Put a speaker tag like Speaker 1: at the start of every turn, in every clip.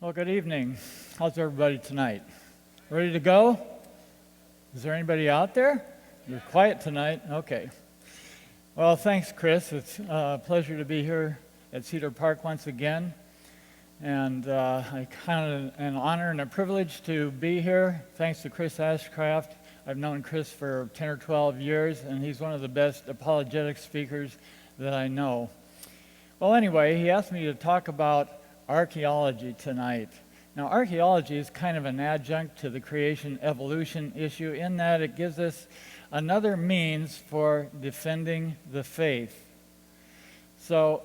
Speaker 1: Well, good evening. How's everybody tonight? Ready to go? Is there anybody out there? You're quiet tonight? Okay. Well, thanks, Chris. It's a pleasure to be here at Cedar Park once again. And I count it an honor and a privilege to be here. Thanks to Chris Ashcraft. I've known Chris for 10 or 12 years, and he's one of the best apologetics speakers that I know. Well, anyway, he asked me to talk about archaeology tonight. Now, archaeology is kind of an adjunct to the creation-evolution issue in that it gives us another means for defending the faith. So,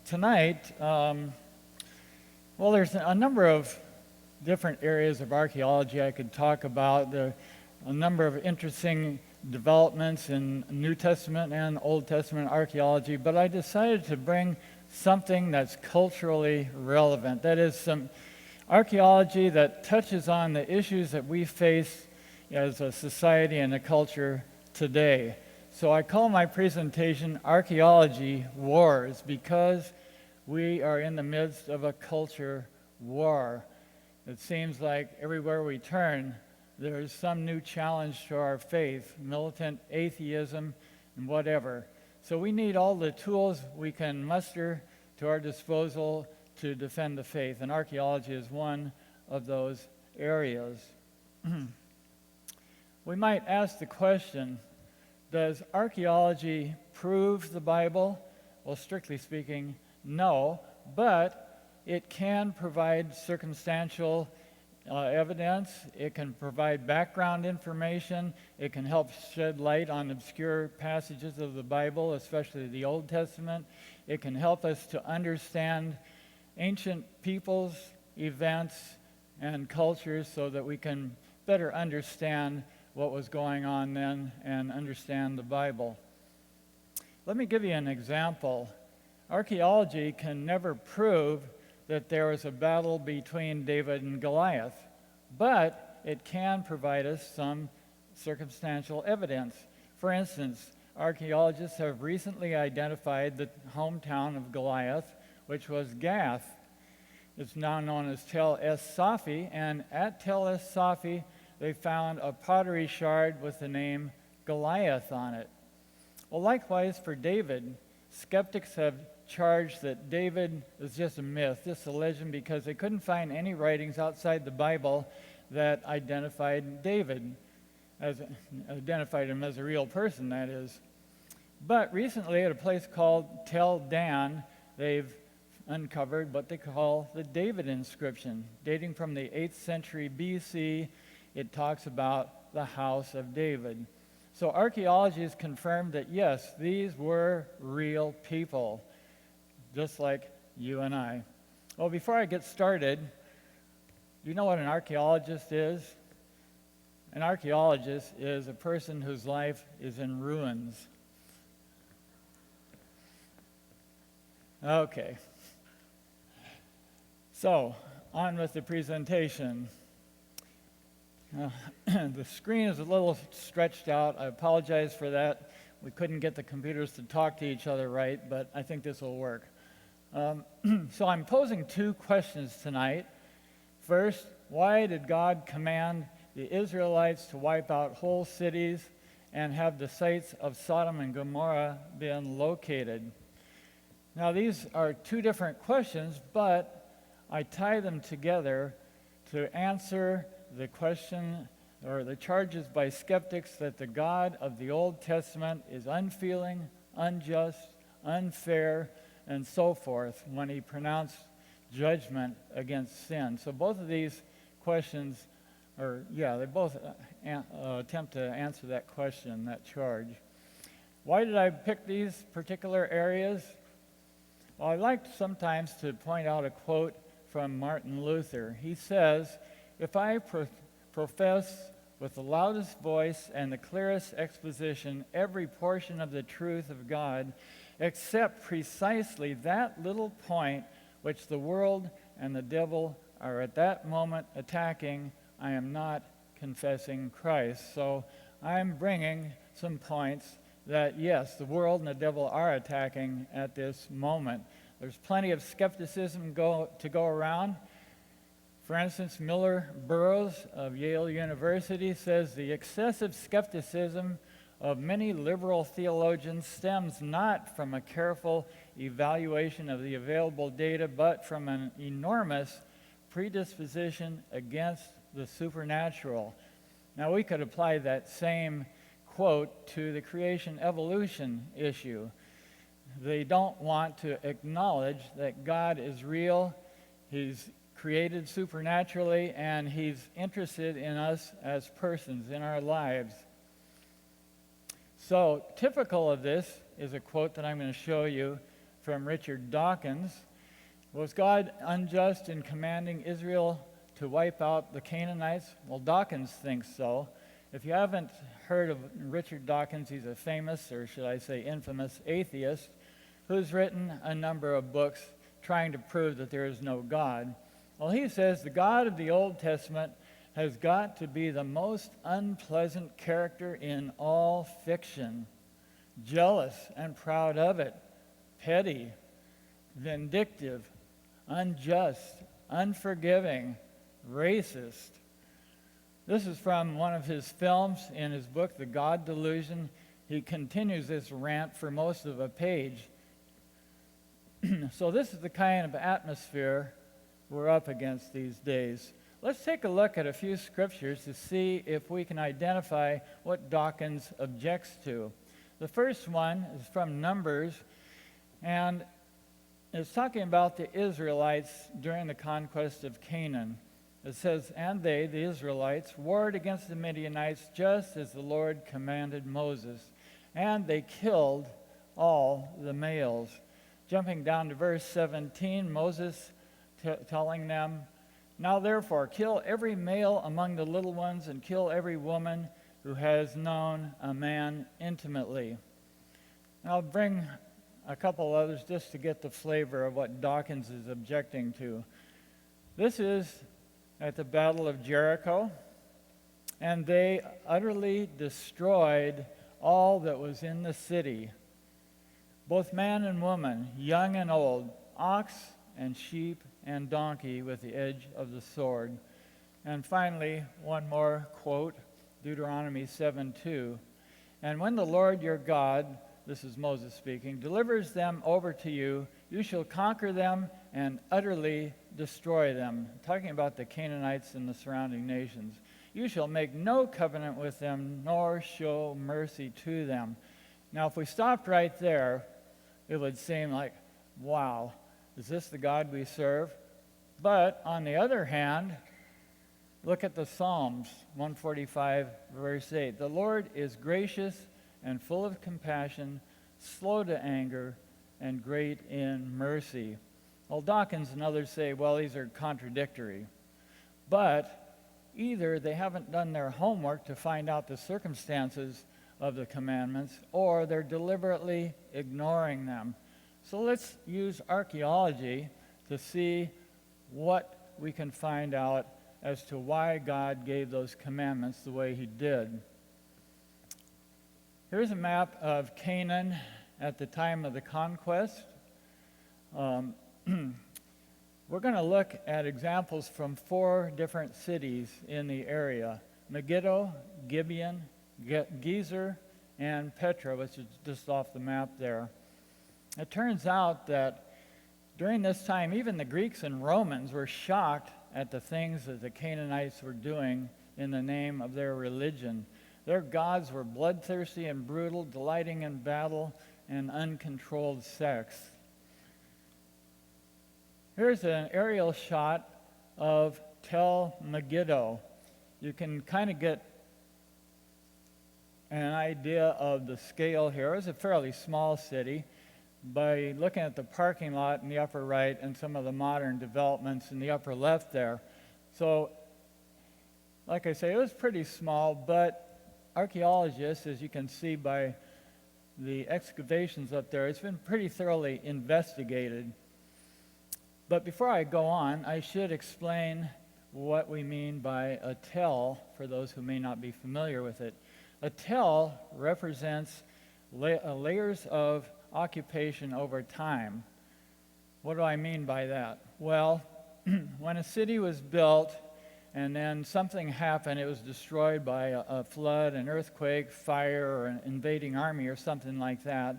Speaker 1: tonight, there's a number of different areas of archaeology I could talk about. There are a number of interesting developments in New Testament and Old Testament archaeology, but I decided to bring something that's culturally relevant. That is some archaeology that touches on the issues that we face as a society and a culture today. So I call my presentation Archaeology Wars because we are in the midst of a culture war. It seems like everywhere we turn, there's some new challenge to our faith, militant atheism and whatever. So we need all the tools we can muster to our disposal to defend the faith, and archaeology is one of those areas. We might ask the question, does archaeology prove the Bible? Well, strictly speaking, no, but it can provide circumstantial evidence, it can provide background information, it can help shed light on obscure passages of the Bible, especially the Old Testament. It can help us to understand ancient peoples, events, and cultures so that we can better understand what was going on then and understand the Bible. Let me give you an example. Archaeology can never prove that there was a battle between David and Goliath, but it can provide us some circumstantial evidence. For instance, archaeologists have recently identified the hometown of Goliath, which was Gath. It's now known as Tel Es-Safi, and at Tel Es-Safi, they found a pottery shard with the name Goliath on it. Well, likewise for David, skeptics have charged that David is just a myth, just a legend, because they couldn't find any writings outside the Bible that identified him as a real person, that is. But recently, at a place called Tel Dan, they've uncovered what they call the David inscription. Dating from the 8th century BC, it talks about the house of David. So archaeology has confirmed that, yes, these were real people, just like you and I. Well, before I get started, do you know what an archaeologist is? An archaeologist is a person whose life is in ruins. Okay. So, on with the presentation. The screen is a little stretched out. I apologize for that. We couldn't get the computers to talk to each other right, but I think this will work. So I'm posing two questions tonight. First, why did God command the Israelites to wipe out whole cities and have the sites of Sodom and Gomorrah been located? Now, these are two different questions, but I tie them together to answer the question or the charges by skeptics that the God of the Old Testament is unfeeling, unjust, unfair, and so forth when he pronounced judgment against sin. So both of these questions, they both attempt to answer that question, that charge. Why did I pick these particular areas? Well, I like sometimes to point out a quote from Martin Luther. He says, "If I profess with the loudest voice and the clearest exposition every portion of the truth of God, except precisely that little point which the world and the devil are at that moment attacking, I am not confessing Christ." So I'm bringing some points that, yes, the world and the devil are attacking at this moment. There's plenty of skepticism to go around, For instance, Miller Burroughs of Yale University says the excessive skepticism of many liberal theologians stems not from a careful evaluation of the available data, but from an enormous predisposition against the supernatural. Now, we could apply that same quote to the creation evolution issue. They don't want to acknowledge that God is real, He's created supernaturally, and He's interested in us as persons, in our lives. So, typical of this is a quote that I'm going to show you from Richard Dawkins. Was God unjust in commanding Israel to wipe out the Canaanites? Well, Dawkins thinks so. If you haven't heard of Richard Dawkins, he's a famous, or should I say infamous, atheist who's written a number of books trying to prove that there is no God. Well, he says the God of the Old Testament has got to be the most unpleasant character in all fiction, jealous and proud of it, petty, vindictive, unjust, unforgiving, racist. This is from one of his films in his book, The God Delusion. He continues this rant for most of a page. So this is the kind of atmosphere we're up against these days. Let's take a look at a few scriptures to see if we can identify what Dawkins objects to. The first one is from Numbers, and it's talking about the Israelites during the conquest of Canaan. It says, "And they, the Israelites, warred against the Midianites just as the Lord commanded Moses. And they killed all the males." Jumping down to verse 17, Moses telling them, "Now therefore, kill every male among the little ones, and kill every woman who has known a man intimately." And I'll bring a couple others just to get the flavor of what Dawkins is objecting to. This is at the Battle of Jericho, and they utterly destroyed all that was in the city, both man and woman, young and old, ox and sheep and donkey with the edge of the sword. And finally, one more quote, Deuteronomy 7:2. "And when the Lord your God," this is Moses speaking, "delivers them over to you, you shall conquer them and utterly destroy them." Talking about the Canaanites and the surrounding nations. "You shall make no covenant with them, nor show mercy to them." Now, if we stopped right there, it would seem like, wow, is this the God we serve? But on the other hand, look at the Psalms, 145, verse 8. "The Lord is gracious and full of compassion, slow to anger, and great in mercy." Well, Dawkins and others say, well, these are contradictory. But either they haven't done their homework to find out the circumstances of the commandments, or they're deliberately ignoring them. So let's use archaeology to see what we can find out as to why God gave those commandments the way He did. Here's a map of Canaan at the time of the conquest. We're going to look at examples from 4 different cities in the area: Megiddo, Gibeon, Gezer, and Petra, which is just off the map there. It turns out that during this time, even the Greeks and Romans were shocked at the things that the Canaanites were doing in the name of their religion. Their gods were bloodthirsty and brutal, delighting in battle and uncontrolled sex. Here's an aerial shot of Tel Megiddo. You can kind of get an idea of the scale here. It's a fairly small city by looking at the parking lot in the upper right and some of the modern developments in the upper left there. So, like I say, it was pretty small, but archaeologists, as you can see by the excavations up there, it's been pretty thoroughly investigated. But before I go on, I should explain what we mean by a tell for those who may not be familiar with it. A tell represents layers of occupation over time. What do I mean by that? Well, when a city was built and then something happened, it was destroyed by a flood, an earthquake, fire, or an invading army or something like that.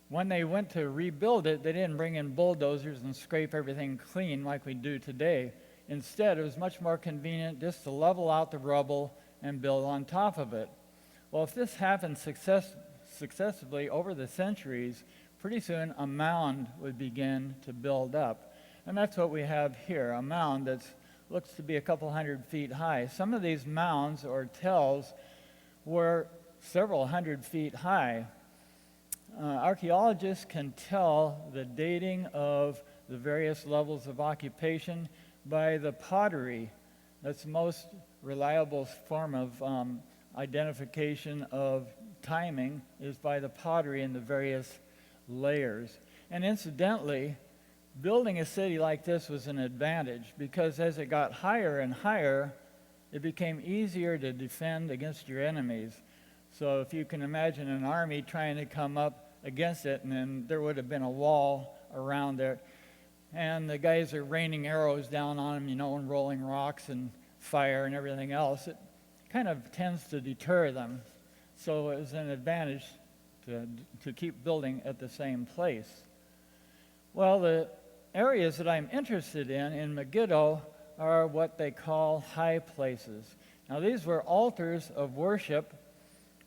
Speaker 1: When they went to rebuild it, they didn't bring in bulldozers and scrape everything clean like we do today. Instead, it was much more convenient just to level out the rubble and build on top of it. Well, if this happened successively over the centuries, pretty soon a mound would begin to build up. And that's what we have here, a mound that looks to be a couple 100 feet high. Some of these mounds or tells were several 100 feet high. Archaeologists can tell the dating of the various levels of occupation by the pottery. That's the most reliable form of identification of timing, is by the pottery in the various layers. And incidentally, building a city like this was an advantage because as it got higher and higher, it became easier to defend against your enemies. So if you can imagine an army trying to come up against it, and then there would have been a wall around there, and the guys are raining arrows down on them, and rolling rocks and fire and everything else, it kind of tends to deter them. So it was an advantage to keep building at the same place. Well, the areas that I'm interested in Megiddo are what they call high places. Now, these were altars of worship.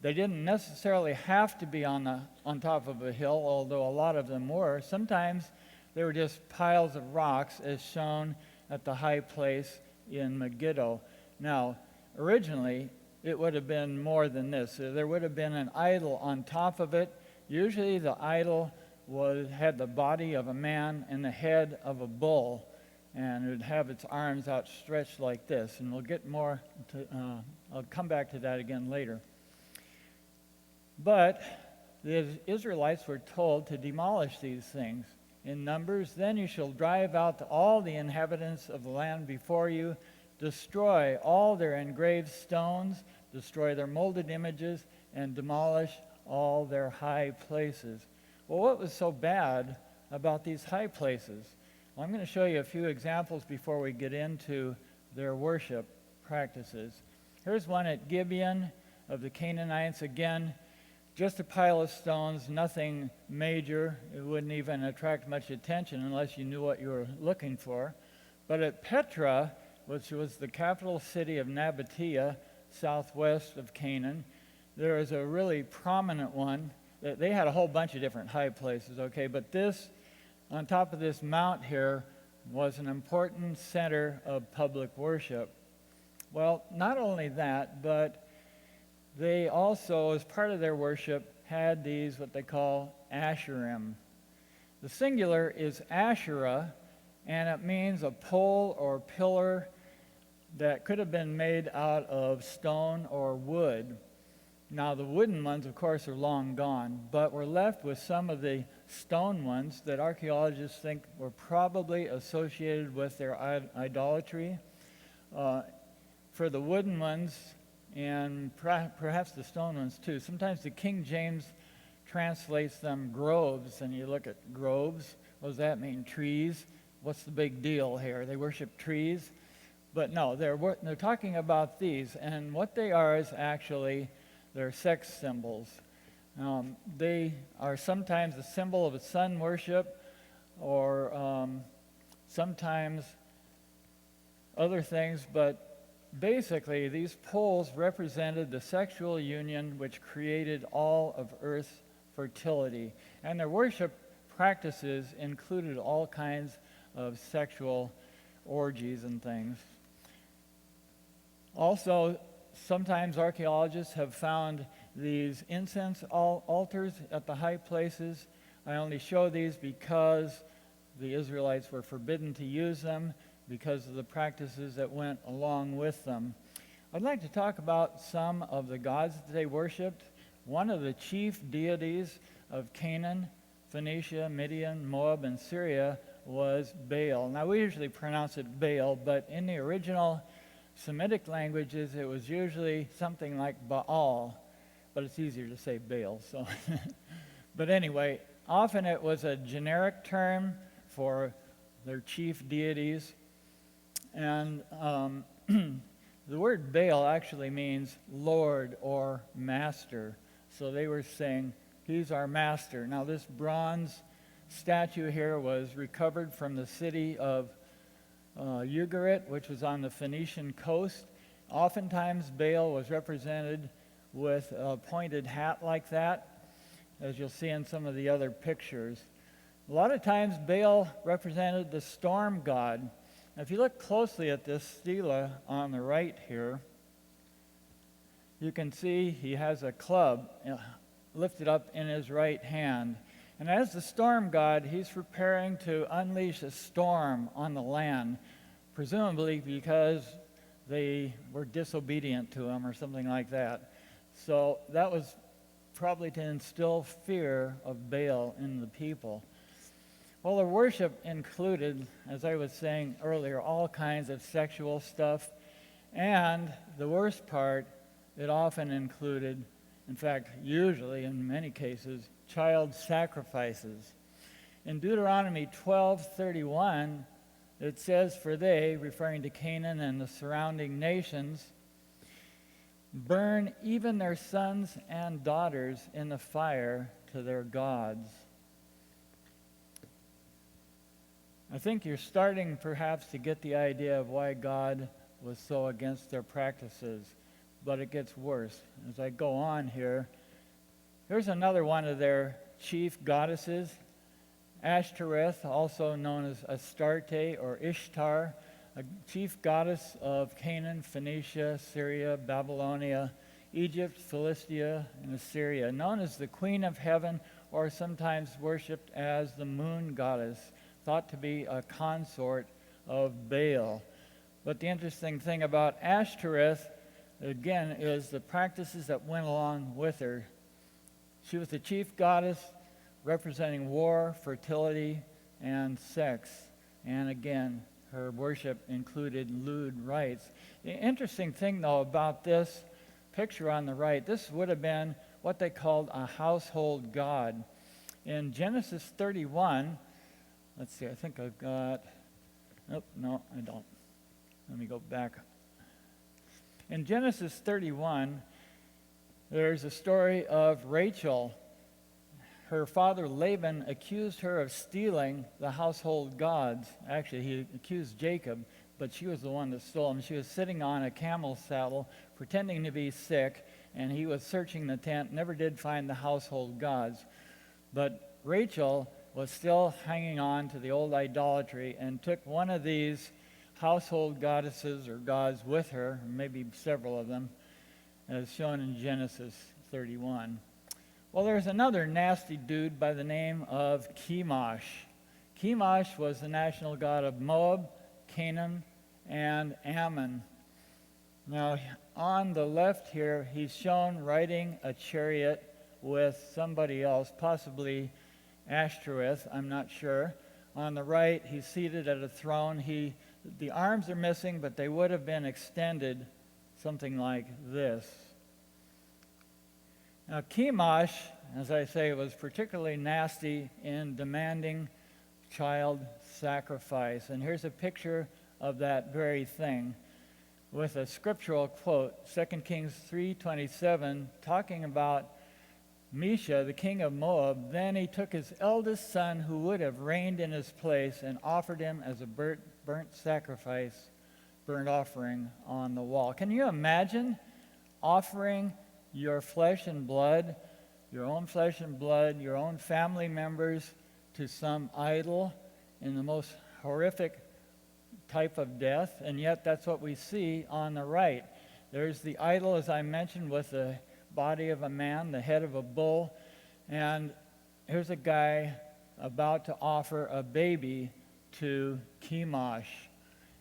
Speaker 1: They didn't necessarily have to be on top of a hill, although a lot of them were. Sometimes they were just piles of rocks, as shown at the high place in Megiddo. Now, originally, it would have been more than this. There would have been an idol on top of it. Usually the idol had the body of a man and the head of a bull, and it would have its arms outstretched like this. And we'll get more I'll come back to that again later. But the Israelites were told to demolish these things. In Numbers, then you shall drive out all the inhabitants of the land before you, destroy all their engraved stones, destroy their molded images, and demolish all their high places. Well, what was so bad about these high places? Well, I'm going to show you a few examples before we get into their worship practices. Here's one at Gibeon of the Canaanites. Again, just a pile of stones, nothing major. It wouldn't even attract much attention unless you knew what you were looking for. But at Petra, which was the capital city of Nabatea, southwest of Canaan, there is a really prominent one. They had a whole bunch of different high places, okay? But this, on top of this mount here, was an important center of public worship. Well, not only that, but they also, as part of their worship, had these, what they call Asherim. The singular is Asherah, and it means a pole or pillar that could have been made out of stone or wood. Now, the wooden ones, of course, are long gone, but we're left with some of the stone ones that archaeologists think were probably associated with their idolatry. For the wooden ones, and perhaps the stone ones too, sometimes the King James translates them groves, and you look at groves, what does that mean? Trees? What's the big deal here? They worship trees? But no, they're talking about these, and what they are is actually they're sex symbols. They are sometimes a symbol of a sun worship, or sometimes other things, but basically, these poles represented the sexual union which created all of Earth's fertility. And their worship practices included all kinds of sexual orgies and things. Also, sometimes archaeologists have found these incense altars at the high places. I only show these because the Israelites were forbidden to use them, because of the practices that went along with them. I'd like to talk about some of the gods that they worshipped. One of the chief deities of Canaan, Phoenicia, Midian, Moab, and Syria was Baal. Now, we usually pronounce it Baal, but in the original Semitic languages, it was usually something like Baal, but it's easier to say Baal. So, but anyway, often it was a generic term for their chief deities. And the word Baal actually means Lord or Master. So they were saying, he's our master. Now this bronze statue here was recovered from the city of Ugarit, which was on the Phoenician coast. Oftentimes Baal was represented with a pointed hat like that, as you'll see in some of the other pictures. A lot of times Baal represented the storm god. Now, if you look closely at this stela on the right here, you can see he has a club lifted up in his right hand. And as the storm god, he's preparing to unleash a storm on the land, presumably because they were disobedient to him or something like that. So that was probably to instill fear of Baal in the people. Well, their worship included, as I was saying earlier, all kinds of sexual stuff. And the worst part, it often included, in fact, usually in many cases, child sacrifices. In Deuteronomy 12:31, it says, "For they," referring to Canaan and the surrounding nations, "burn even their sons and daughters in the fire to their gods." I think you're starting perhaps to get the idea of why God was so against their practices, but it gets worse. As I go on here, here's another one of their chief goddesses, Ashtoreth, also known as Astarte or Ishtar, a chief goddess of Canaan, Phoenicia, Syria, Babylonia, Egypt, Philistia, and Assyria, known as the Queen of Heaven, or sometimes worshipped as the moon goddess, thought to be a consort of Baal. But the interesting thing about Ashtoreth, again, is the practices that went along with her. She was the chief goddess representing war, fertility, and sex. And again, her worship included lewd rites. The interesting thing, though, about this picture on the right, this would have been what they called a household god. In Genesis 31, let's see, I think I've got, nope, no, I don't. Let me go back. In Genesis 31, there's a story of Rachel. Her father Laban accused her of stealing the household gods. Actually, he accused Jacob, but she was the one that stole them. She was sitting on a camel saddle, pretending to be sick, and he was searching the tent, never did find the household gods. But Rachel was still hanging on to the old idolatry and took one of these household goddesses or gods with her, maybe several of them, as shown in Genesis 31. Well, there's another nasty dude by the name of Chemosh. Chemosh was the national god of Moab, Canaan, and Ammon. Now, on the left here, he's shown riding a chariot with somebody else, possibly Ashtoreth, I'm not sure. On the right, he's seated at a throne. The arms are missing, but they would have been extended something like this. Now, Chemosh, as I say, was particularly nasty in demanding child sacrifice. And here's a picture of that very thing with a scriptural quote, 2 Kings 3:27, talking about Mesha, the king of Moab. Then he took his eldest son, who would have reigned in his place, and offered him as a burnt sacrifice, burnt offering on the wall. Can you imagine offering your flesh and blood, your own flesh and blood, your own family members to some idol in the most horrific type of death? And yet that's what we see on the right. There's the idol, as I mentioned, with the body of a man, the head of a bull, and here's a guy about to offer a baby to Chemosh.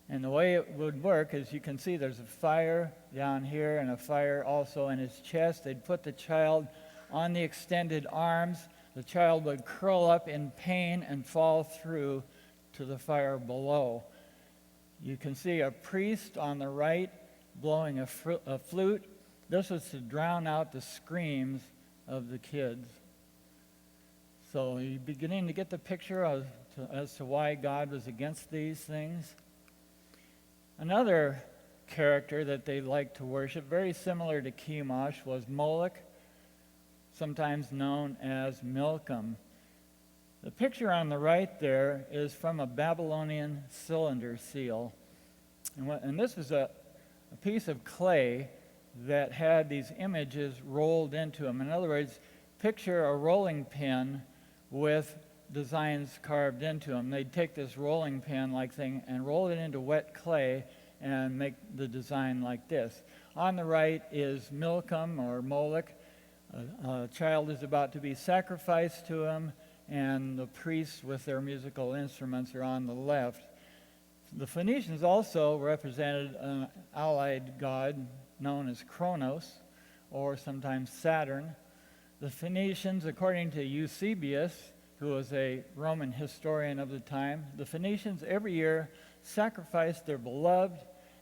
Speaker 1: And the way it would work is, you can see there's a fire down here and a fire also in his chest. They'd put the child on the extended arms. The child would curl up in pain and fall through to the fire below. You can see a priest on the right blowing a flute. This was to drown out the screams of the kids. So you're beginning to get the picture as to why God was against these things. Another character that they liked to worship, very similar to Chemosh, was Molech, sometimes known as Milcom. The picture on the right there is from a Babylonian cylinder seal. And this was a piece of clay that had these images rolled into them. In other words, picture a rolling pin with designs carved into them. They'd take this rolling pin-like thing and roll it into wet clay and make the design like this. On the right is Milcom or Molech. A child is about to be sacrificed to him, and the priests with their musical instruments are on the left. The Phoenicians also represented an allied god known as Kronos, or sometimes Saturn. The Phoenicians, according to Eusebius, who was a Roman historian of the time, the Phoenicians every year sacrificed their beloved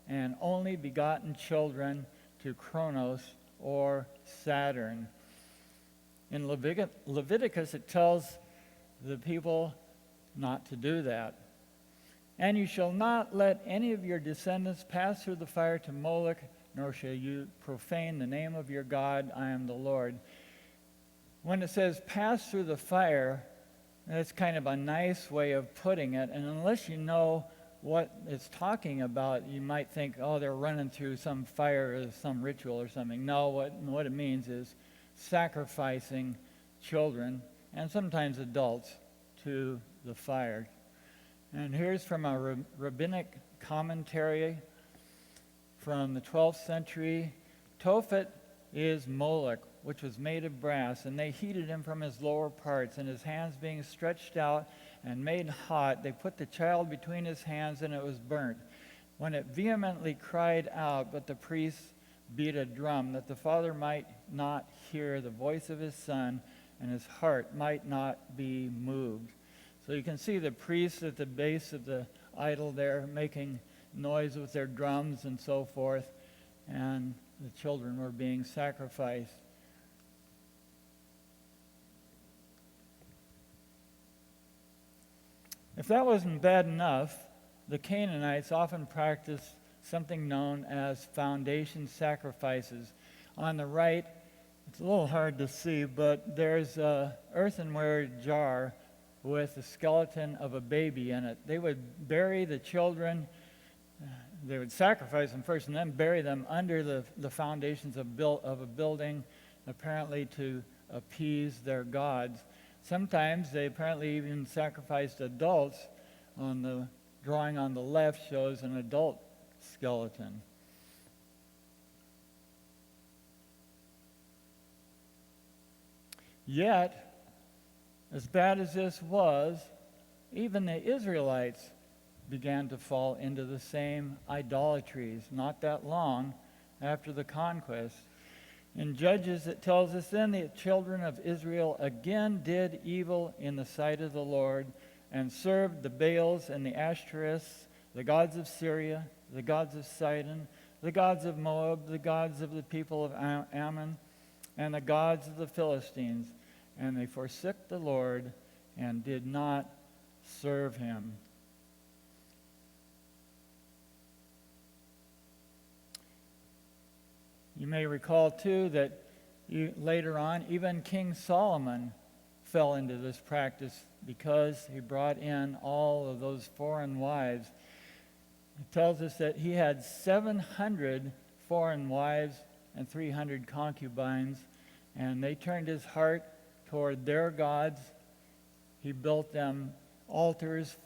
Speaker 1: and only begotten children to Kronos or Saturn. In Leviticus, it tells the people not to do that. And you shall not let any of your descendants pass through the fire to Molech, nor shall you profane the name of your God. I am the Lord. When it says pass through the fire, that's kind of a nice way of putting it. And unless you know what it's talking about, you might think, oh, they're running through some fire or some ritual or something. No, what it means is sacrificing children and sometimes adults to the fire. And here's from a rabbinic commentary from the 12th century. Tophet is Molech, which was made of brass, and they heated him from his lower parts, and his hands being stretched out and made hot, they put the child between his hands, and it was burnt. When it vehemently cried out, but the priests beat a drum, that the father might not hear the voice of his son, and his heart might not be moved. So you can see the priests at the base of the idol there making noise with their drums and so forth, and the children were being sacrificed. If that wasn't bad enough, the Canaanites often practiced something known as foundation sacrifices. On the right, it's a little hard to see, but there's an earthenware jar with the skeleton of a baby in it. They would bury the children, they would sacrifice them first and then bury them under the foundations of a building, apparently to appease their gods. Sometimes they apparently even sacrificed adults. On the drawing on the left shows an adult skeleton. Yet, as bad as this was, even the Israelites began to fall into the same idolatries not that long after the conquest. In Judges, it tells us, then the children of Israel again did evil in the sight of the Lord and served the Baals and the Ashtoreths, the gods of Syria, the gods of Sidon, the gods of Moab, the gods of the people of Ammon, and the gods of the Philistines. And they forsook the Lord and did not serve him. You may recall, too, that later on, even King Solomon fell into this practice because he brought in all of those foreign wives. It tells us that he had 700 foreign wives and 300 concubines, and they turned his heart toward their gods. He built them altars,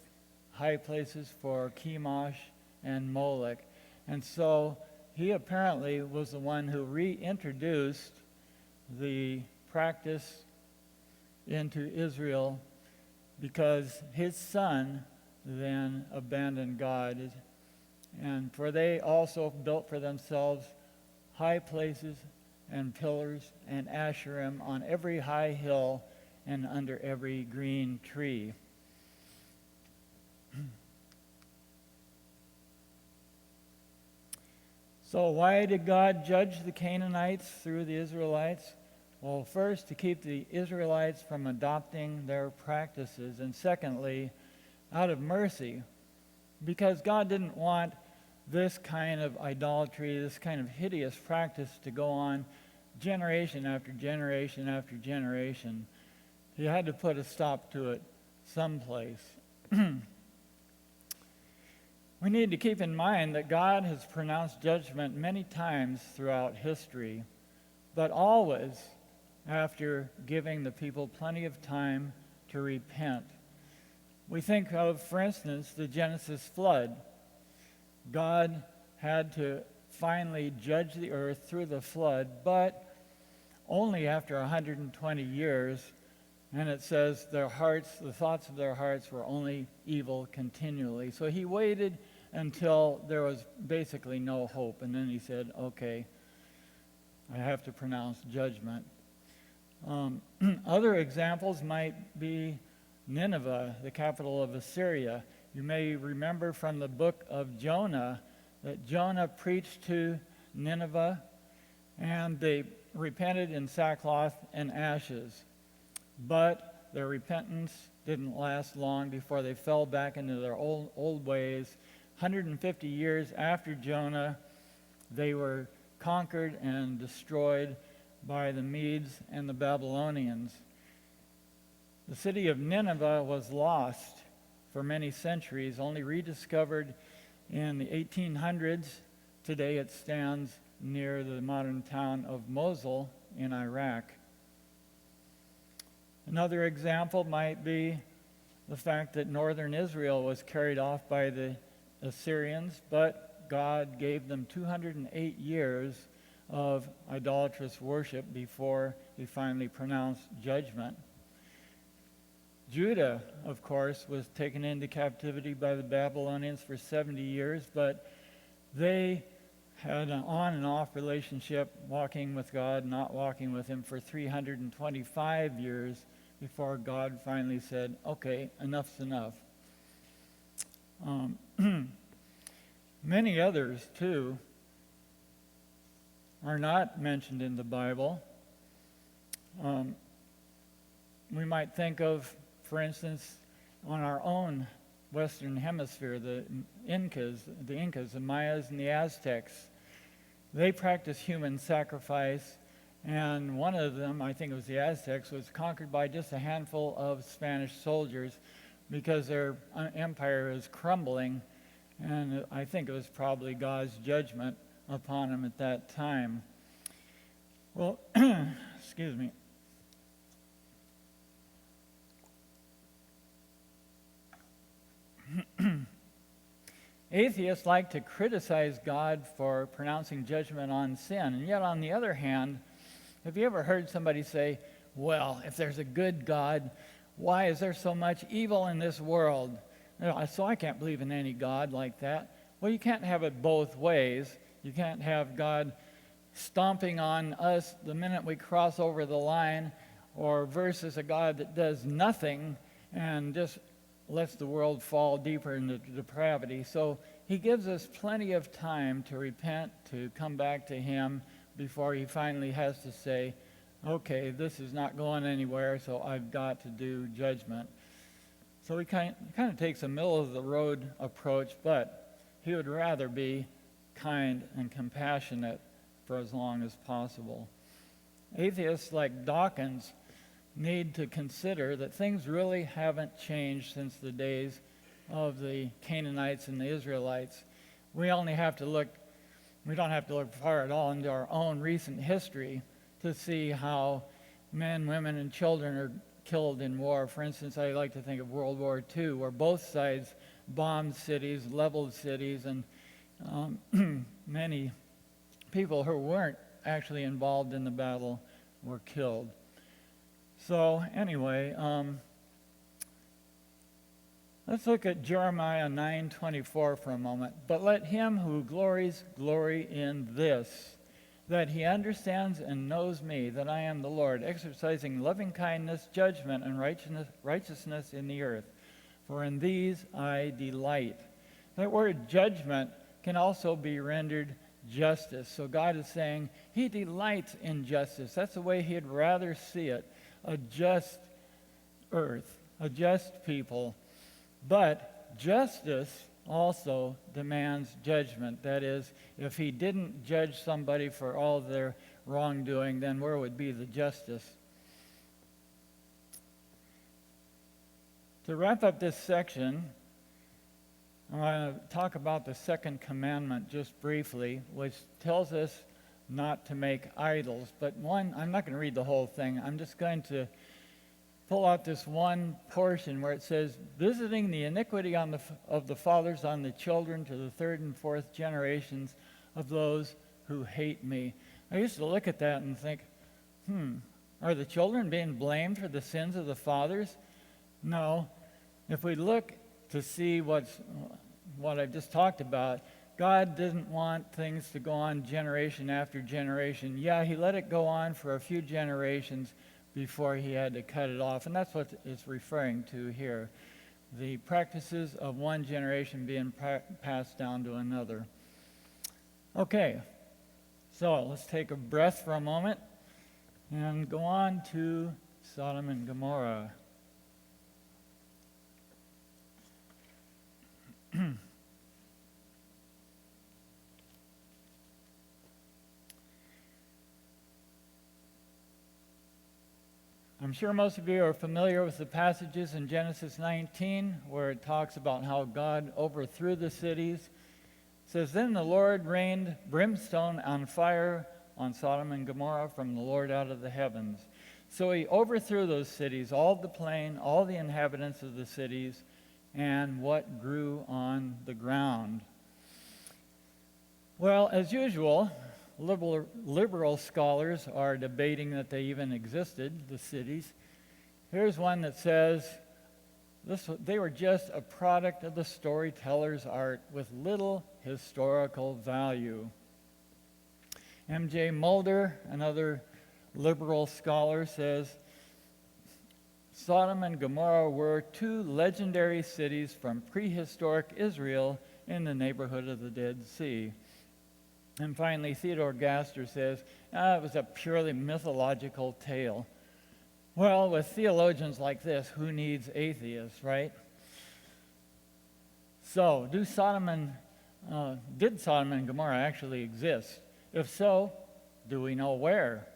Speaker 1: high places for Chemosh and Molech. And so he apparently was the one who reintroduced the practice into Israel because his son then abandoned God. And for they also built for themselves high places and pillars and Asherim on every high hill and under every green tree. So why did God judge the Canaanites through the Israelites? Well, first, to keep the Israelites from adopting their practices, and secondly, out of mercy, because God didn't want this kind of idolatry, this kind of hideous practice to go on generation after generation after generation. He had to put a stop to it someplace. We need to keep in mind that God has pronounced judgment many times throughout history, but always after giving the people plenty of time to repent. We think of, for instance, the Genesis flood. God had to finally judge the earth through the flood, but only after 120 years, and it says their hearts, the thoughts of their hearts were only evil continually. So he waited until there was basically no hope, and then he said, okay, I have to pronounce judgment. Other examples might be Nineveh, the capital of Assyria. You may remember from the book of Jonah that Jonah preached to Nineveh, and they repented in sackcloth and ashes. But their repentance didn't last long before they fell back into their old ways. 150 years after Jonah, they were conquered and destroyed by the Medes and the Babylonians. The city of Nineveh was lost for many centuries, only rediscovered in the 1800s. Today it stands near the modern town of Mosul in Iraq. Another example might be the fact that northern Israel was carried off by the Assyrians, but God gave them 208 years of idolatrous worship before he finally pronounced judgment. Judah, of course, was taken into captivity by the Babylonians for 70 years, but they had an on and off relationship, walking with God, not walking with him, for 325 years before God finally said, okay, enough's enough. Many others, too, are not mentioned in the Bible. We might think of, for instance, on our own Western Hemisphere, the Incas, the Mayas, and the Aztecs. They practiced human sacrifice, and one of them, I think it was the Aztecs, was conquered by just a handful of Spanish soldiers because their empire was crumbling, and I think it was probably God's judgment upon them at that time. Well, excuse me. Atheists like to criticize God for pronouncing judgment on sin, and yet on the other hand, have you ever heard somebody say, well, if there's a good God, why is there so much evil in this world? So I can't believe in any God like that. Well, you can't have it both ways. You can't have God stomping on us the minute we cross over the line, or versus a God that does nothing and just lets the world fall deeper into depravity. So he gives us plenty of time to repent, to come back to him before he finally has to say, okay, this is not going anywhere, so I've got to do judgment. So he kind of takes a middle-of-the-road approach, but he would rather be kind and compassionate for as long as possible. Atheists like Dawkins need to consider that things really haven't changed since the days of the Canaanites and the Israelites. We don't have to look far at all into our own recent history to see how men, women, and children are killed in war. For instance, I like to think of World War II, where both sides bombed cities, leveled cities, and many people who weren't actually involved in the battle were killed. So anyway, let's look at Jeremiah 9:24 for a moment. But let him who glories glory in this, that he understands and knows me, that I am the Lord, exercising loving kindness, judgment, and righteousness in the earth. For in these I delight. That word judgment can also be rendered justice. So God is saying he delights in justice. That's the way he'd rather see it. A just earth, a just people. But justice also demands judgment. That is, if he didn't judge somebody for all their wrongdoing, then where would be the justice? To wrap up this section, I want to talk about the second commandment just briefly, which tells us not to make idols. But I'm not going to read the whole thing. I'm just going to pull out this one portion where it says, visiting the iniquity of the fathers on the children to the third and fourth generations of those who hate me. I used to look at that and think, are the children being blamed for the sins of the fathers? No. If we look to see what I've just talked about, God didn't want things to go on generation after generation. Yeah, he let it go on for a few generations before he had to cut it off. And that's what it's referring to here. The practices of one generation being passed down to another. Okay, so let's take a breath for a moment and go on to Sodom and Gomorrah. I'm sure most of you are familiar with the passages in Genesis 19 where it talks about how God overthrew the cities. It says, then the Lord rained brimstone on fire on Sodom and Gomorrah from the Lord out of the heavens. So he overthrew those cities, all the plain, all the inhabitants of the cities, and what grew on the ground. Well, as usual, liberal scholars are debating that they even existed, the cities. Here's one that says they were just a product of the storyteller's art with little historical value. M.J. Mulder, another liberal scholar, says Sodom and Gomorrah were two legendary cities from prehistoric Israel in the neighborhood of the Dead Sea. And finally, Theodore Gaster says, it was a purely mythological tale. Well, with theologians like this, who needs atheists, right? So, did Sodom and Gomorrah actually exist? If so, do we know where?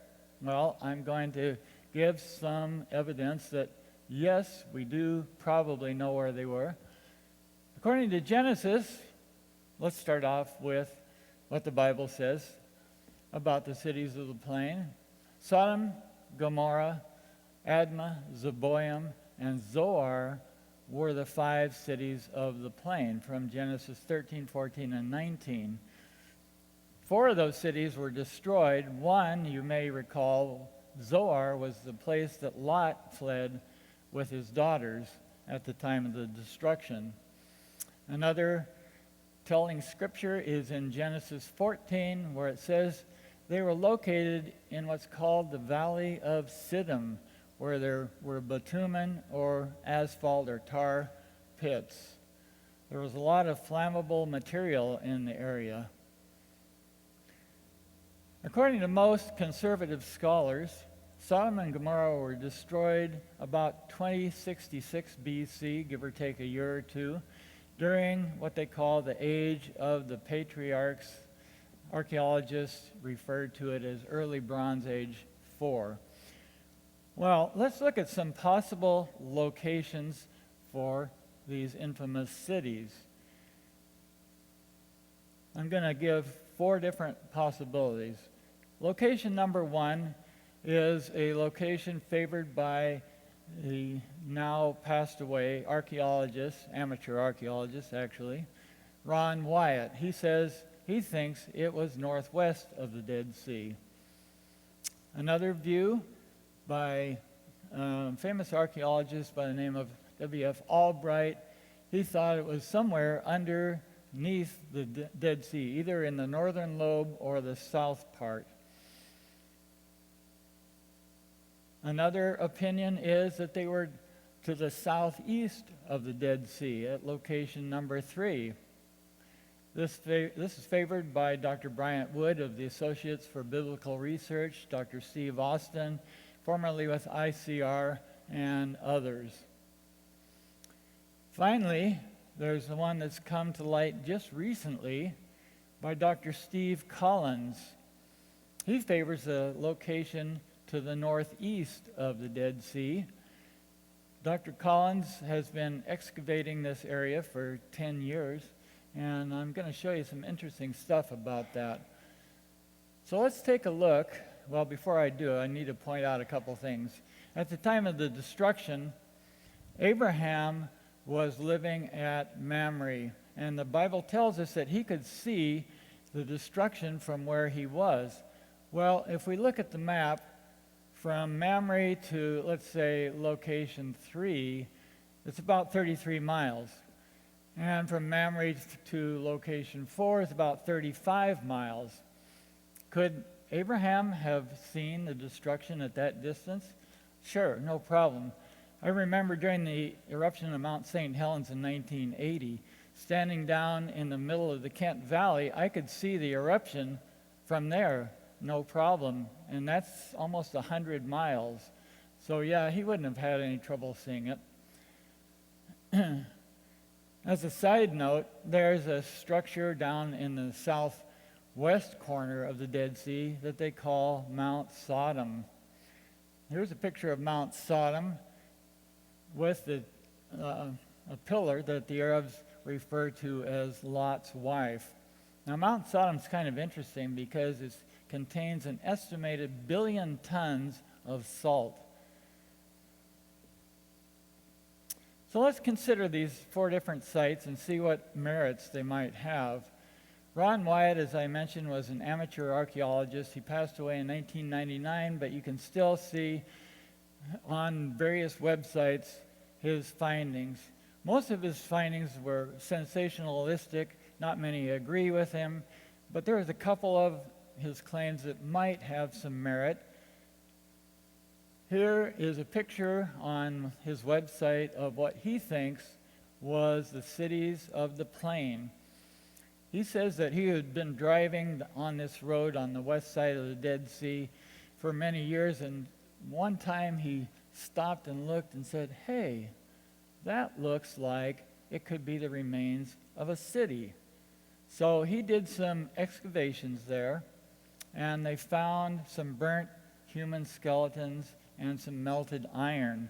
Speaker 1: Well, I'm going to give some evidence that, yes, we do probably know where they were. According to Genesis, let's start off with what the Bible says about the cities of the plain. Sodom, Gomorrah, Admah, Zeboim, and Zoar were the 5 cities of the plain from Genesis 13, 14, and 19. 4 of those cities were destroyed. One, you may recall, Zoar was the place that Lot fled with his daughters at the time of the destruction. Another telling scripture is in Genesis 14, where it says they were located in what's called the Valley of Siddim, where there were bitumen or asphalt or tar pits. There was a lot of flammable material in the area. According to most conservative scholars, Sodom and Gomorrah were destroyed about 2066 BC, give or take a year or two, during what they call the Age of the Patriarchs. Archaeologists refer to it as Early Bronze Age 4. Well, let's look at some possible locations for these infamous cities. I'm going to give 4 different possibilities. Location number 1 is a location favored by the now passed away archaeologist, amateur archaeologist actually, Ron Wyatt. He says he thinks it was northwest of the Dead Sea. Another view by a famous archaeologist by the name of W.F. Albright, he thought it was somewhere underneath the Dead Sea, either in the northern lobe or the south part. Another opinion is that they were to the southeast of the Dead Sea at location number 3. This is favored by Dr. Bryant Wood of the Associates for Biblical Research, Dr. Steve Austin, formerly with ICR, and others. Finally, there's the one that's come to light just recently by Dr. Steve Collins. He favors a location to the northeast of the Dead Sea. Dr. Collins has been excavating this area for 10 years, and I'm going to show you some interesting stuff about that. So let's take a look. Well, before I do, I need to point out a couple things. At the time of the destruction, Abraham was living at Mamre, and the Bible tells us that he could see the destruction from where he was. Well, if we look at the map, from Mamre to, let's say, location 3, it's about 33 miles. And from Mamre to location 4 is about 35 miles. Could Abraham have seen the destruction at that distance? Sure, no problem. I remember during the eruption of Mount St. Helens in 1980, standing down in the middle of the Kent Valley, I could see the eruption from there, no problem. And that's almost 100 miles. So yeah, he wouldn't have had any trouble seeing it. As a side note, there's a structure down in the southwest corner of the Dead Sea that they call Mount Sodom. Here's a picture of Mount Sodom with a pillar that the Arabs refer to as Lot's wife. Now, Mount Sodom's kind of interesting because it contains an estimated billion tons of salt. So let's consider these 4 different sites and see what merits they might have. Ron Wyatt, as I mentioned, was an amateur archaeologist. He passed away in 1999, but you can still see on various websites his findings. Most of his findings were sensationalistic. Not many agree with him, but there was a couple of his claims that might have some merit. Here is a picture on his website of what he thinks was the cities of the plain. He says that he had been driving on this road on the west side of the Dead Sea for many years, and one time he stopped and looked and said, "Hey, that looks like it could be the remains of a city." So he did some excavations there, and they found some burnt human skeletons and some melted iron.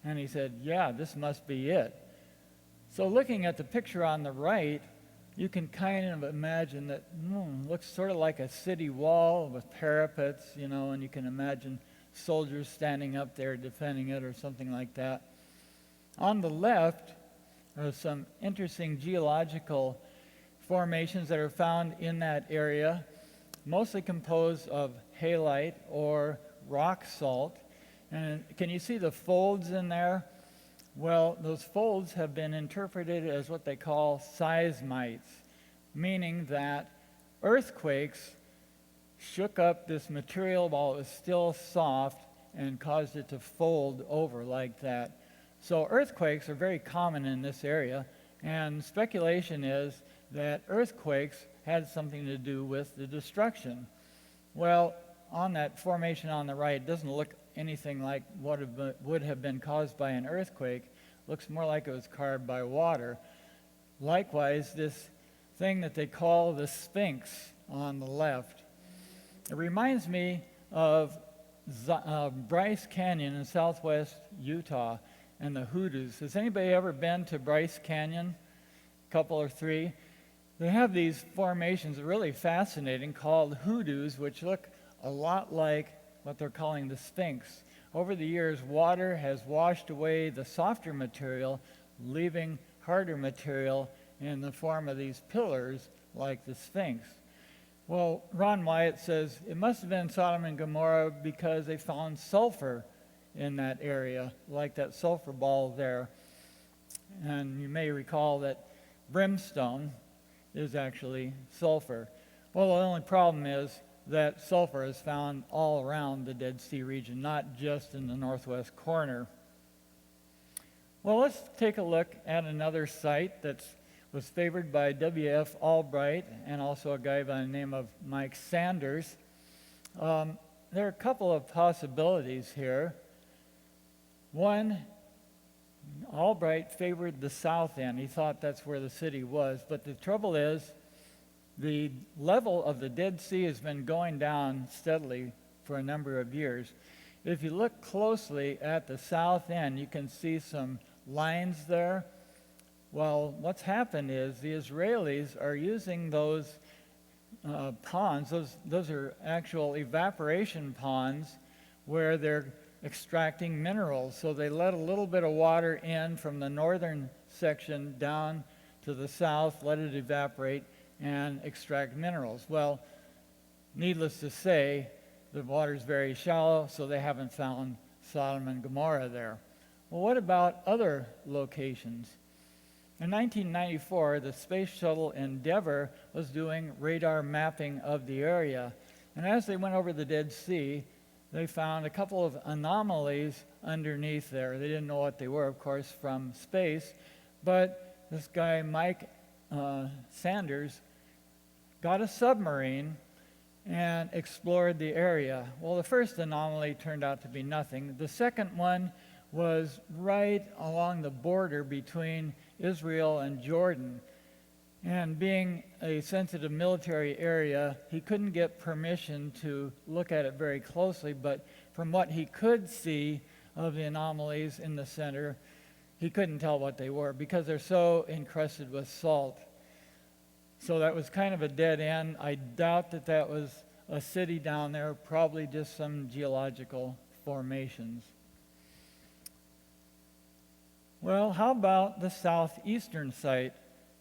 Speaker 1: And he said, yeah, this must be it. So looking at the picture on the right, you can kind of imagine that looks sort of like a city wall with parapets, and you can imagine soldiers standing up there defending it or something like that. On the left are some interesting geological formations that are found in that area, mostly composed of halite or rock salt. And can you see the folds in there? Well, those folds have been interpreted as what they call seismites, meaning that earthquakes shook up this material while it was still soft and caused it to fold over like that. So earthquakes are very common in this area, and speculation is that earthquakes had something to do with the destruction. Well, on that formation on the right, it doesn't look anything like what would have been caused by an earthquake. Looks more like it was carved by water. Likewise, this thing that they call the Sphinx on the left. It reminds me of Bryce Canyon in southwest Utah and the hoodoos. Has anybody ever been to Bryce Canyon? A couple or 3? They have these formations, really fascinating, called hoodoos, which look a lot like what they're calling the Sphinx. Over the years, water has washed away the softer material, leaving harder material in the form of these pillars like the Sphinx. Well, Ron Wyatt says it must have been Sodom and Gomorrah because they found sulfur in that area, like that sulfur ball there. And you may recall that brimstone is actually sulfur. Well, the only problem is that sulfur is found all around the Dead Sea region, not just in the northwest corner. Well, let's take a look at another site that was favored by W.F. Albright and also a guy by the name of Mike Sanders. There are a couple of possibilities here. One, Albright favored the south end. He thought that's where the city was. But the trouble is, the level of the Dead Sea has been going down steadily for a number of years. If you look closely at the south end, you can see some lines there. Well, what's happened is the Israelis are using those ponds. Those are actual evaporation ponds where they're extracting minerals. So they let a little bit of water in from the northern section down to the south, let it evaporate, and extract minerals. Well, needless to say, the water's very shallow, so they haven't found Sodom and Gomorrah there. Well, what about other locations? In 1994, the space shuttle Endeavour was doing radar mapping of the area. And as they went over the Dead Sea, they found a couple of anomalies underneath there. They didn't know what they were, of course, from space. But this guy, Mike Sanders, got a submarine and explored the area. Well, the first anomaly turned out to be nothing. The second one was right along the border between Israel and Jordan. And being a sensitive military area, he couldn't get permission to look at it very closely, but from what he could see of the anomalies in the center, he couldn't tell what they were because they're so encrusted with salt. So that was kind of a dead end. I doubt that that was a city down there, probably just some geological formations. Well, how about the southeastern site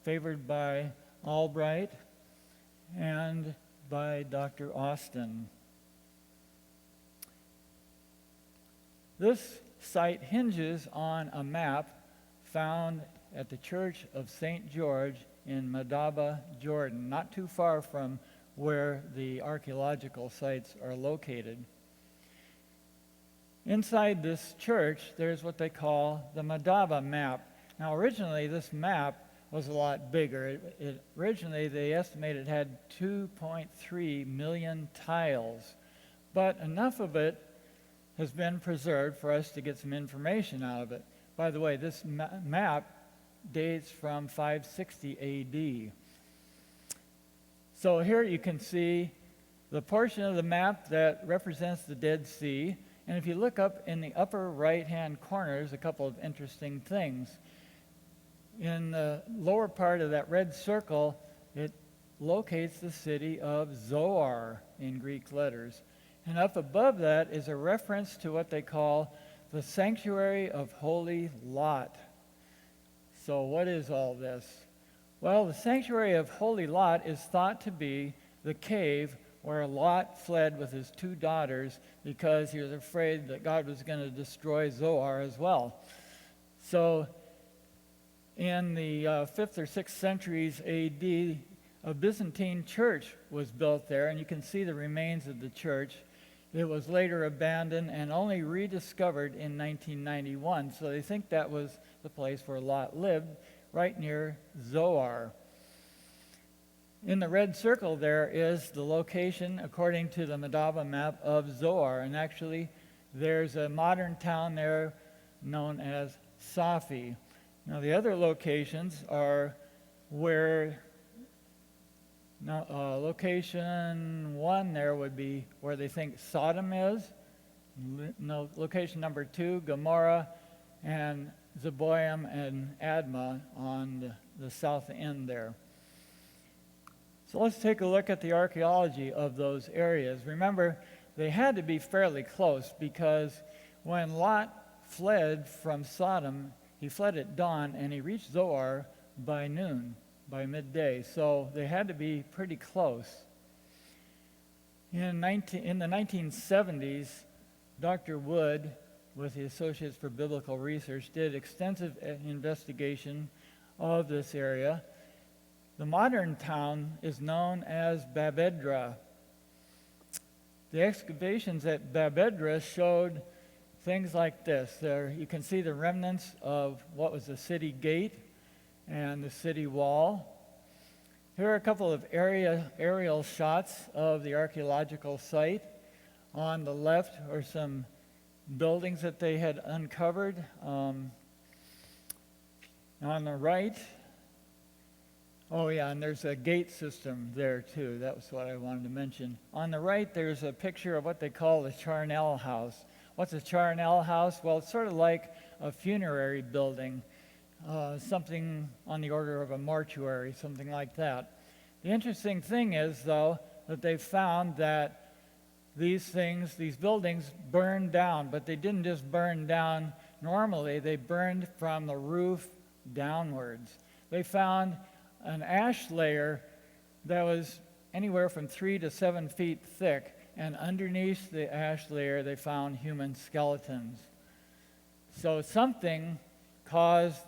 Speaker 1: favored by Albright and by Dr. Austin? This site hinges on a map found at the Church of St. George in Madaba, Jordan, not too far from where the archaeological sites are located. Inside this church, there's what they call the Madaba map. Now, originally, this map was a lot bigger. Originally, they estimated it had 2.3 million tiles, but enough of it has been preserved for us to get some information out of it. By the way, this map dates from 560 A.D. So here you can see the portion of the map that represents the Dead Sea. And if you look up in the upper right-hand corner, there's a couple of interesting things. In the lower part of that red circle, it locates the city of Zoar in Greek letters. And up above that is a reference to what they call the Sanctuary of Holy Lot. So what is all this? Well, the Sanctuary of Holy Lot is thought to be the cave where Lot fled with his two daughters because he was afraid that God was going to destroy Zoar as well. So in the 5th or 6th centuries A.D., a Byzantine church was built there, and you can see the remains of the church. It was later abandoned and only rediscovered in 1991, so they think that was the place where Lot lived, right near Zoar. In the red circle there is the location, according to the Madaba map, of Zoar, and actually there's a modern town there known as Safi. Now the other locations are where location 1 there would be where they think Sodom is. Location number 2, Gomorrah, and Zeboim and Admah on the south end there. So let's take a look at the archaeology of those areas. Remember, they had to be fairly close because when Lot fled from Sodom, he fled at dawn and he reached Zoar by noon, by midday. So they had to be pretty close. In the 1970s, Dr. Wood, with the Associates for Biblical Research, did extensive investigation of this area. The modern town is known as Babedra. The excavations at Babedra showed things like this. There you can see the remnants of what was the city gate and the city wall. Here are a couple of aerial shots of the archaeological site. On the left are some buildings that they had uncovered. On the right, oh yeah, and there's a gate system there too. That was what I wanted to mention. On the right, there's a picture of what they call the charnel house. What's a charnel house? Well, it's sort of like a funerary building, something on the order of a mortuary, something like that. The interesting thing is, though, that they found that these buildings burned down, but they didn't just burn down normally, they burned from the roof downwards. They found an ash layer that was anywhere from 3 to 7 feet thick, and underneath the ash layer they found human skeletons. So something caused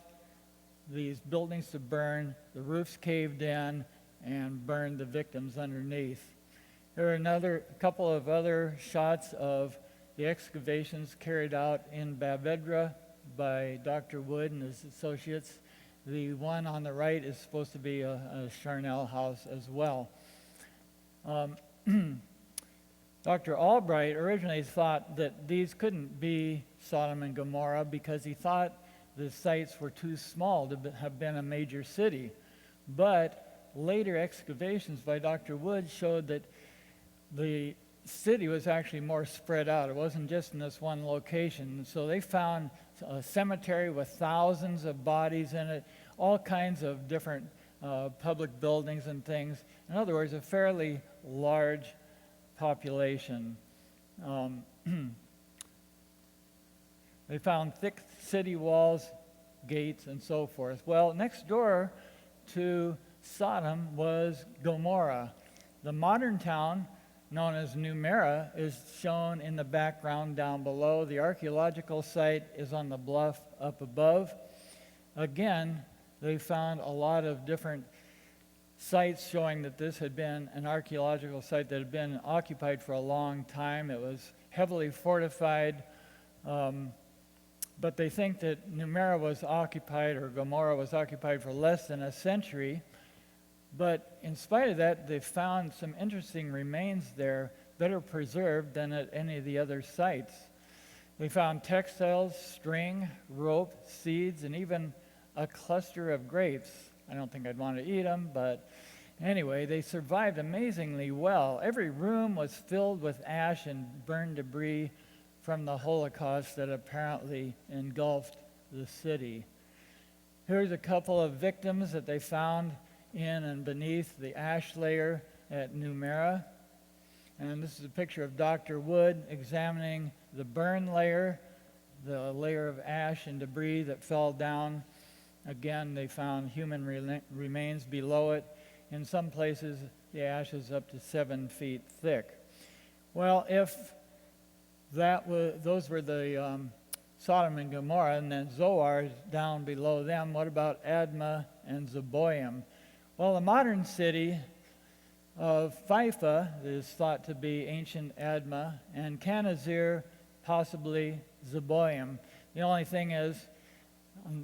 Speaker 1: these buildings to burn, the roofs caved in, and burned the victims underneath. There are a couple of other shots of the excavations carried out in Bavedra by Dr. Wood and his associates. The one on the right is supposed to be a charnel house as well. Dr. Albright originally thought that these couldn't be Sodom and Gomorrah because he thought the sites were too small to have been a major city. But later excavations by Dr. Wood showed that the city was actually more spread out. It wasn't just in this one location. So they found a cemetery with thousands of bodies in it, all kinds of different public buildings and things. In other words, a fairly large population. They found thick city walls, gates, and so forth. Well, next door to Sodom was Gomorrah. The modern town, known as Numeira, is shown in the background down below. The archaeological site is on the bluff up above. Again, they found a lot of different sites showing that this had been an archaeological site that had been occupied for a long time. It was heavily fortified, but they think that Numeira was occupied, or Gomorrah was occupied for less than a century. But in spite of that, they found some interesting remains there, better preserved than at any of the other sites. They found textiles, string, rope, seeds, and even a cluster of grapes. I don't think I'd want to eat them, but anyway, they survived amazingly well. Every room was filled with ash and burned debris from the Holocaust that apparently engulfed the city. Here's a couple of victims that they found in and beneath the ash layer at Numeira. And this is a picture of Dr. Wood examining the burn layer, the layer of ash and debris that fell down. Again, they found human remains below it. In some places, the ash is up to 7 feet thick. Well, if those were the Sodom and Gomorrah, and then Zoar is down below them, what about Admah and Zeboim? Well, the modern city of Haifa is thought to be ancient Admah, and Canazir possibly Zeboim. The only thing is,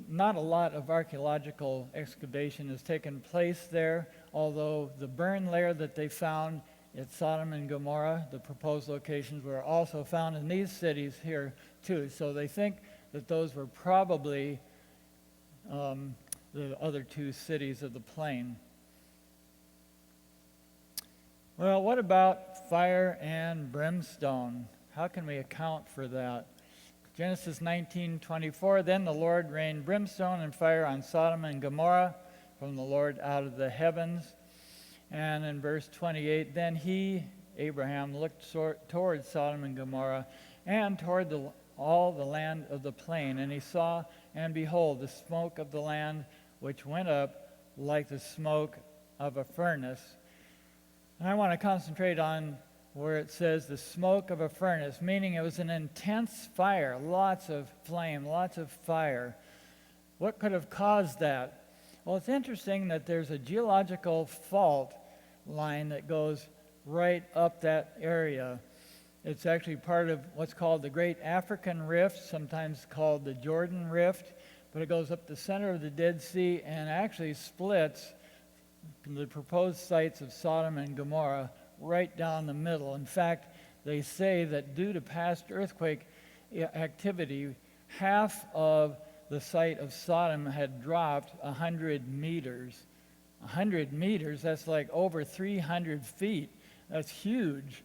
Speaker 1: not a lot of archaeological excavation has taken place there, although the burn layer that they found at Sodom and Gomorrah, the proposed locations, were also found in these cities here too. So they think that those were probably the other two cities of the plain. Well, what about fire and brimstone? How can we account for that? Genesis 19:24, then the Lord rained brimstone and fire on Sodom and Gomorrah from the Lord out of the heavens. And in verse 28, then he, Abraham, looked toward Sodom and Gomorrah and toward all the land of the plain. And he saw, and behold, the smoke of the land which went up like the smoke of a furnace. And I want to concentrate on where it says the smoke of a furnace, meaning it was an intense fire, lots of flame, lots of fire. What could have caused that? Well, it's interesting that there's a geological fault line that goes right up that area. It's actually part of what's called the Great African Rift, sometimes called the Jordan Rift, but it goes up the center of the Dead Sea and actually splits the proposed sites of Sodom and Gomorrah right down the middle. In fact, they say that due to past earthquake activity, half of the site of Sodom had dropped 100 meters. 100 meters, that's like over 300 feet. That's huge.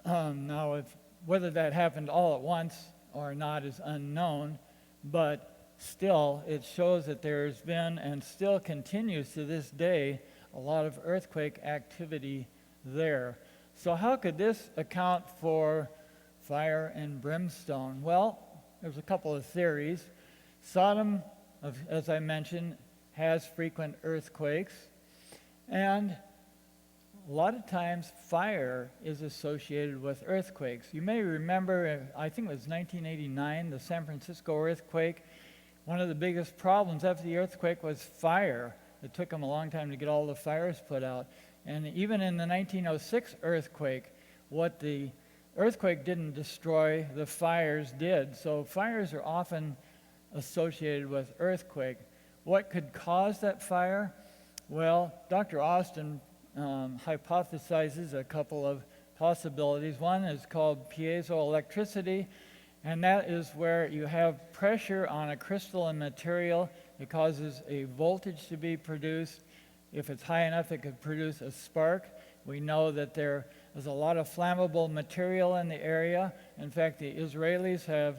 Speaker 1: Now, whether that happened all at once or not is unknown, but still, it shows that there's been and still continues to this day a lot of earthquake activity there. So how could this account for fire and brimstone? Well, there's a couple of theories. Sodom, as I mentioned, has frequent earthquakes, and a lot of times fire is associated with earthquakes. You may remember, I think it was 1989, the San Francisco earthquake. One of the biggest problems after the earthquake was fire. It took them a long time to get all the fires put out. And even in the 1906 earthquake, what the earthquake didn't destroy, the fires did. So fires are often associated with earthquake. What could cause that fire? Well, Dr. Austin hypothesizes a couple of possibilities. One is called piezoelectricity, and that is where you have pressure on a crystalline material. It causes a voltage to be produced. If it's high enough, it could produce a spark. We know that there is a lot of flammable material in the area. In fact, the Israelis have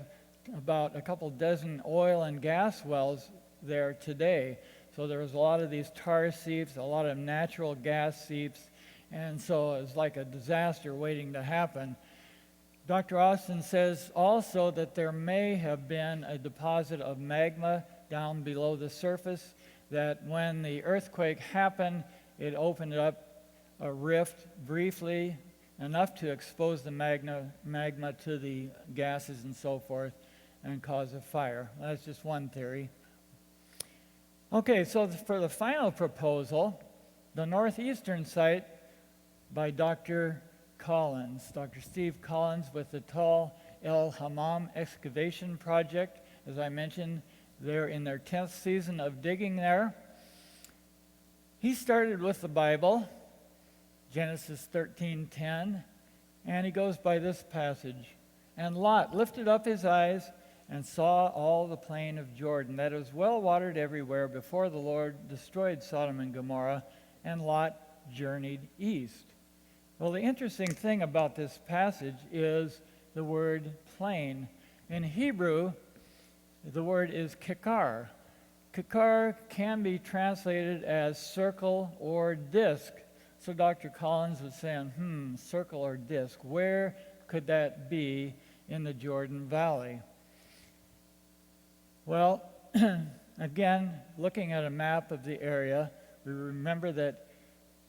Speaker 1: about a couple dozen oil and gas wells there today. So there was a lot of these tar seeps, a lot of natural gas seeps, and so it's like a disaster waiting to happen. Dr. Austin says also that there may have been a deposit of magma down below the surface, that when the earthquake happened, it opened up a rift briefly, enough to expose the magma to the gases and so forth, and cause a fire. That's just one theory. Okay, so for the final proposal, the northeastern site by Dr. Collins, Dr. Steve Collins with the tall el-Hammam excavation project. As I mentioned, they're in their 10th season of digging there. He started with the Bible, Genesis 13:10, and he goes by this passage. And Lot lifted up his eyes and saw all the plain of Jordan, that it was well watered everywhere before the Lord destroyed Sodom and Gomorrah, and Lot journeyed east. Well, the interesting thing about this passage is the word plain. In Hebrew, the word is kikar. Kikar can be translated as circle or disc. So Dr. Collins was saying, circle or disc, where could that be in the Jordan Valley? Well, again, looking at a map of the area, we remember that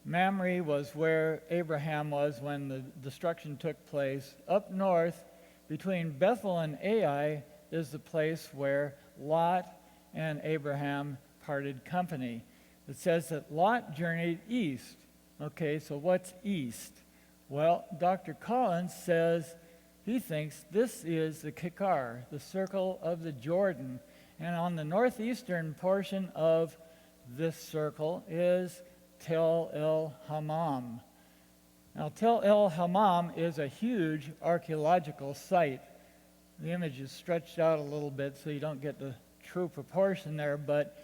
Speaker 1: Mamre was where Abraham was when the destruction took place. Up north, between Bethel and Ai, is the place where Lot and Abraham parted company. It says that Lot journeyed east. Okay, so what's east? Well, Dr. Collins says he thinks this is the Kikar, the circle of the Jordan. And on the northeastern portion of this circle is Tel el-Hammam. Now, Tel el-Hammam is a huge archaeological site. The image is stretched out a little bit so you don't get the true proportion there, but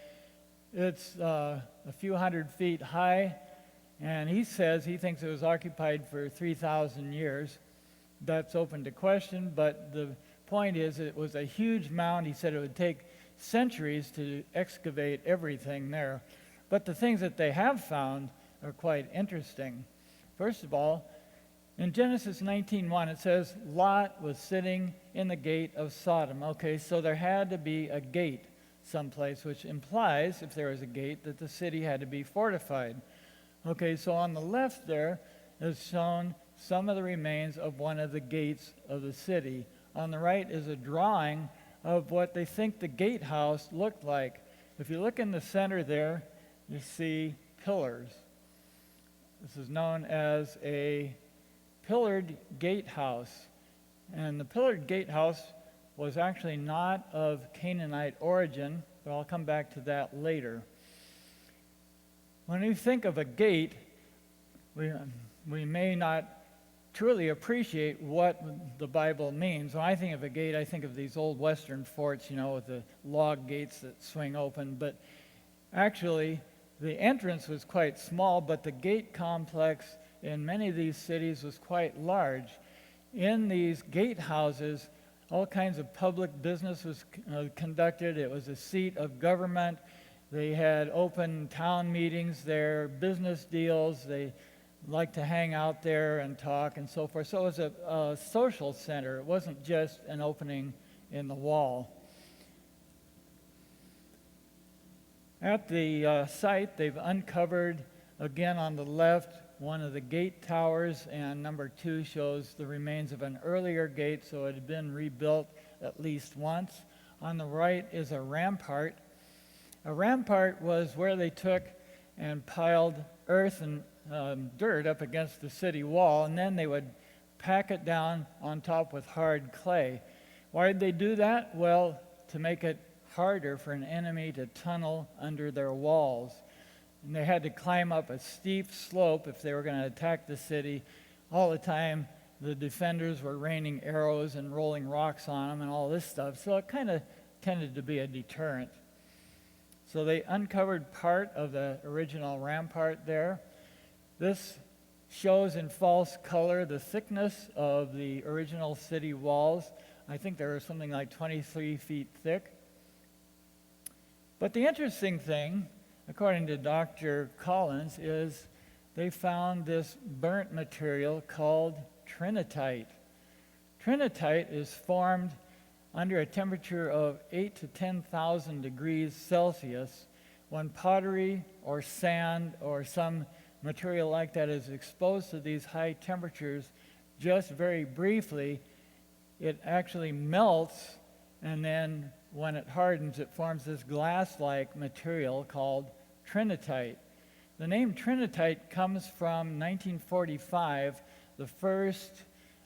Speaker 1: it's a few hundred feet high, and he says he thinks it was occupied for 3,000 years. That's open to question, but the point is it was a huge mound. He said it would take centuries to excavate everything there. But the things that they have found are quite interesting. First of all, in Genesis 19:1, it says Lot was sitting in the gate of Sodom. Okay, so there had to be a gate someplace, which implies, if there was a gate, that the city had to be fortified. Okay, so on the left there is shown some of the remains of one of the gates of the city. On the right is a drawing of what they think the gatehouse looked like. If you look in the center there, you see pillars. This is known as a pillared gatehouse. And the pillared gatehouse was actually not of Canaanite origin, but I'll come back to that later. When we think of a gate, we may not truly appreciate what the Bible means. When I think of a gate, I think of these old Western forts, with the log gates that swing open. But actually, the entrance was quite small, but the gate complex in many of these cities was quite large. In these gate houses, all kinds of public business was conducted. It was a seat of government. They had open town meetings there, business deals. They liked to hang out there and talk and so forth. So it was a social center. It wasn't just an opening in the wall. At the site, they've uncovered, again on the left, one of the gate towers, and number 2 shows the remains of an earlier gate, so it had been rebuilt at least once. On the right is a rampart. A rampart was where they took and piled earth and dirt up against the city wall, and then they would pack it down on top with hard clay. Why did they do that? Well, to make it harder for an enemy to tunnel under their walls. And they had to climb up a steep slope if they were going to attack the city. All the time, the defenders were raining arrows and rolling rocks on them and all this stuff. So it kind of tended to be a deterrent. So they uncovered part of the original rampart there. This shows in false color the thickness of the original city walls. I think they were something like 23 feet thick. But the interesting thing, according to Dr. Collins, is they found this burnt material called trinitite. Trinitite is formed under a temperature of 8 to 10,000 degrees Celsius when pottery or sand or some material like that is exposed to these high temperatures. Just very briefly, it actually melts, and then when it hardens, it forms this glass-like material called trinitite. The name trinitite comes from 1945, the first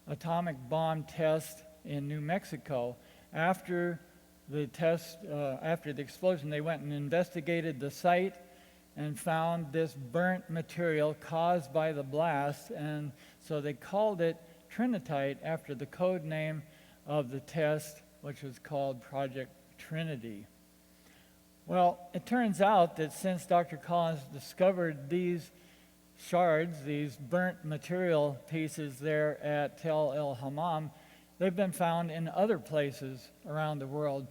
Speaker 1: atomic bomb test in New Mexico. After the explosion, they went and investigated the site and found this burnt material caused by the blast, and so they called it trinitite after the code name of the test, which was called Project Trinity. Well, it turns out that since Dr. Collins discovered these shards, these burnt material pieces there at Tel el-Hammam, they've been found in other places around the world.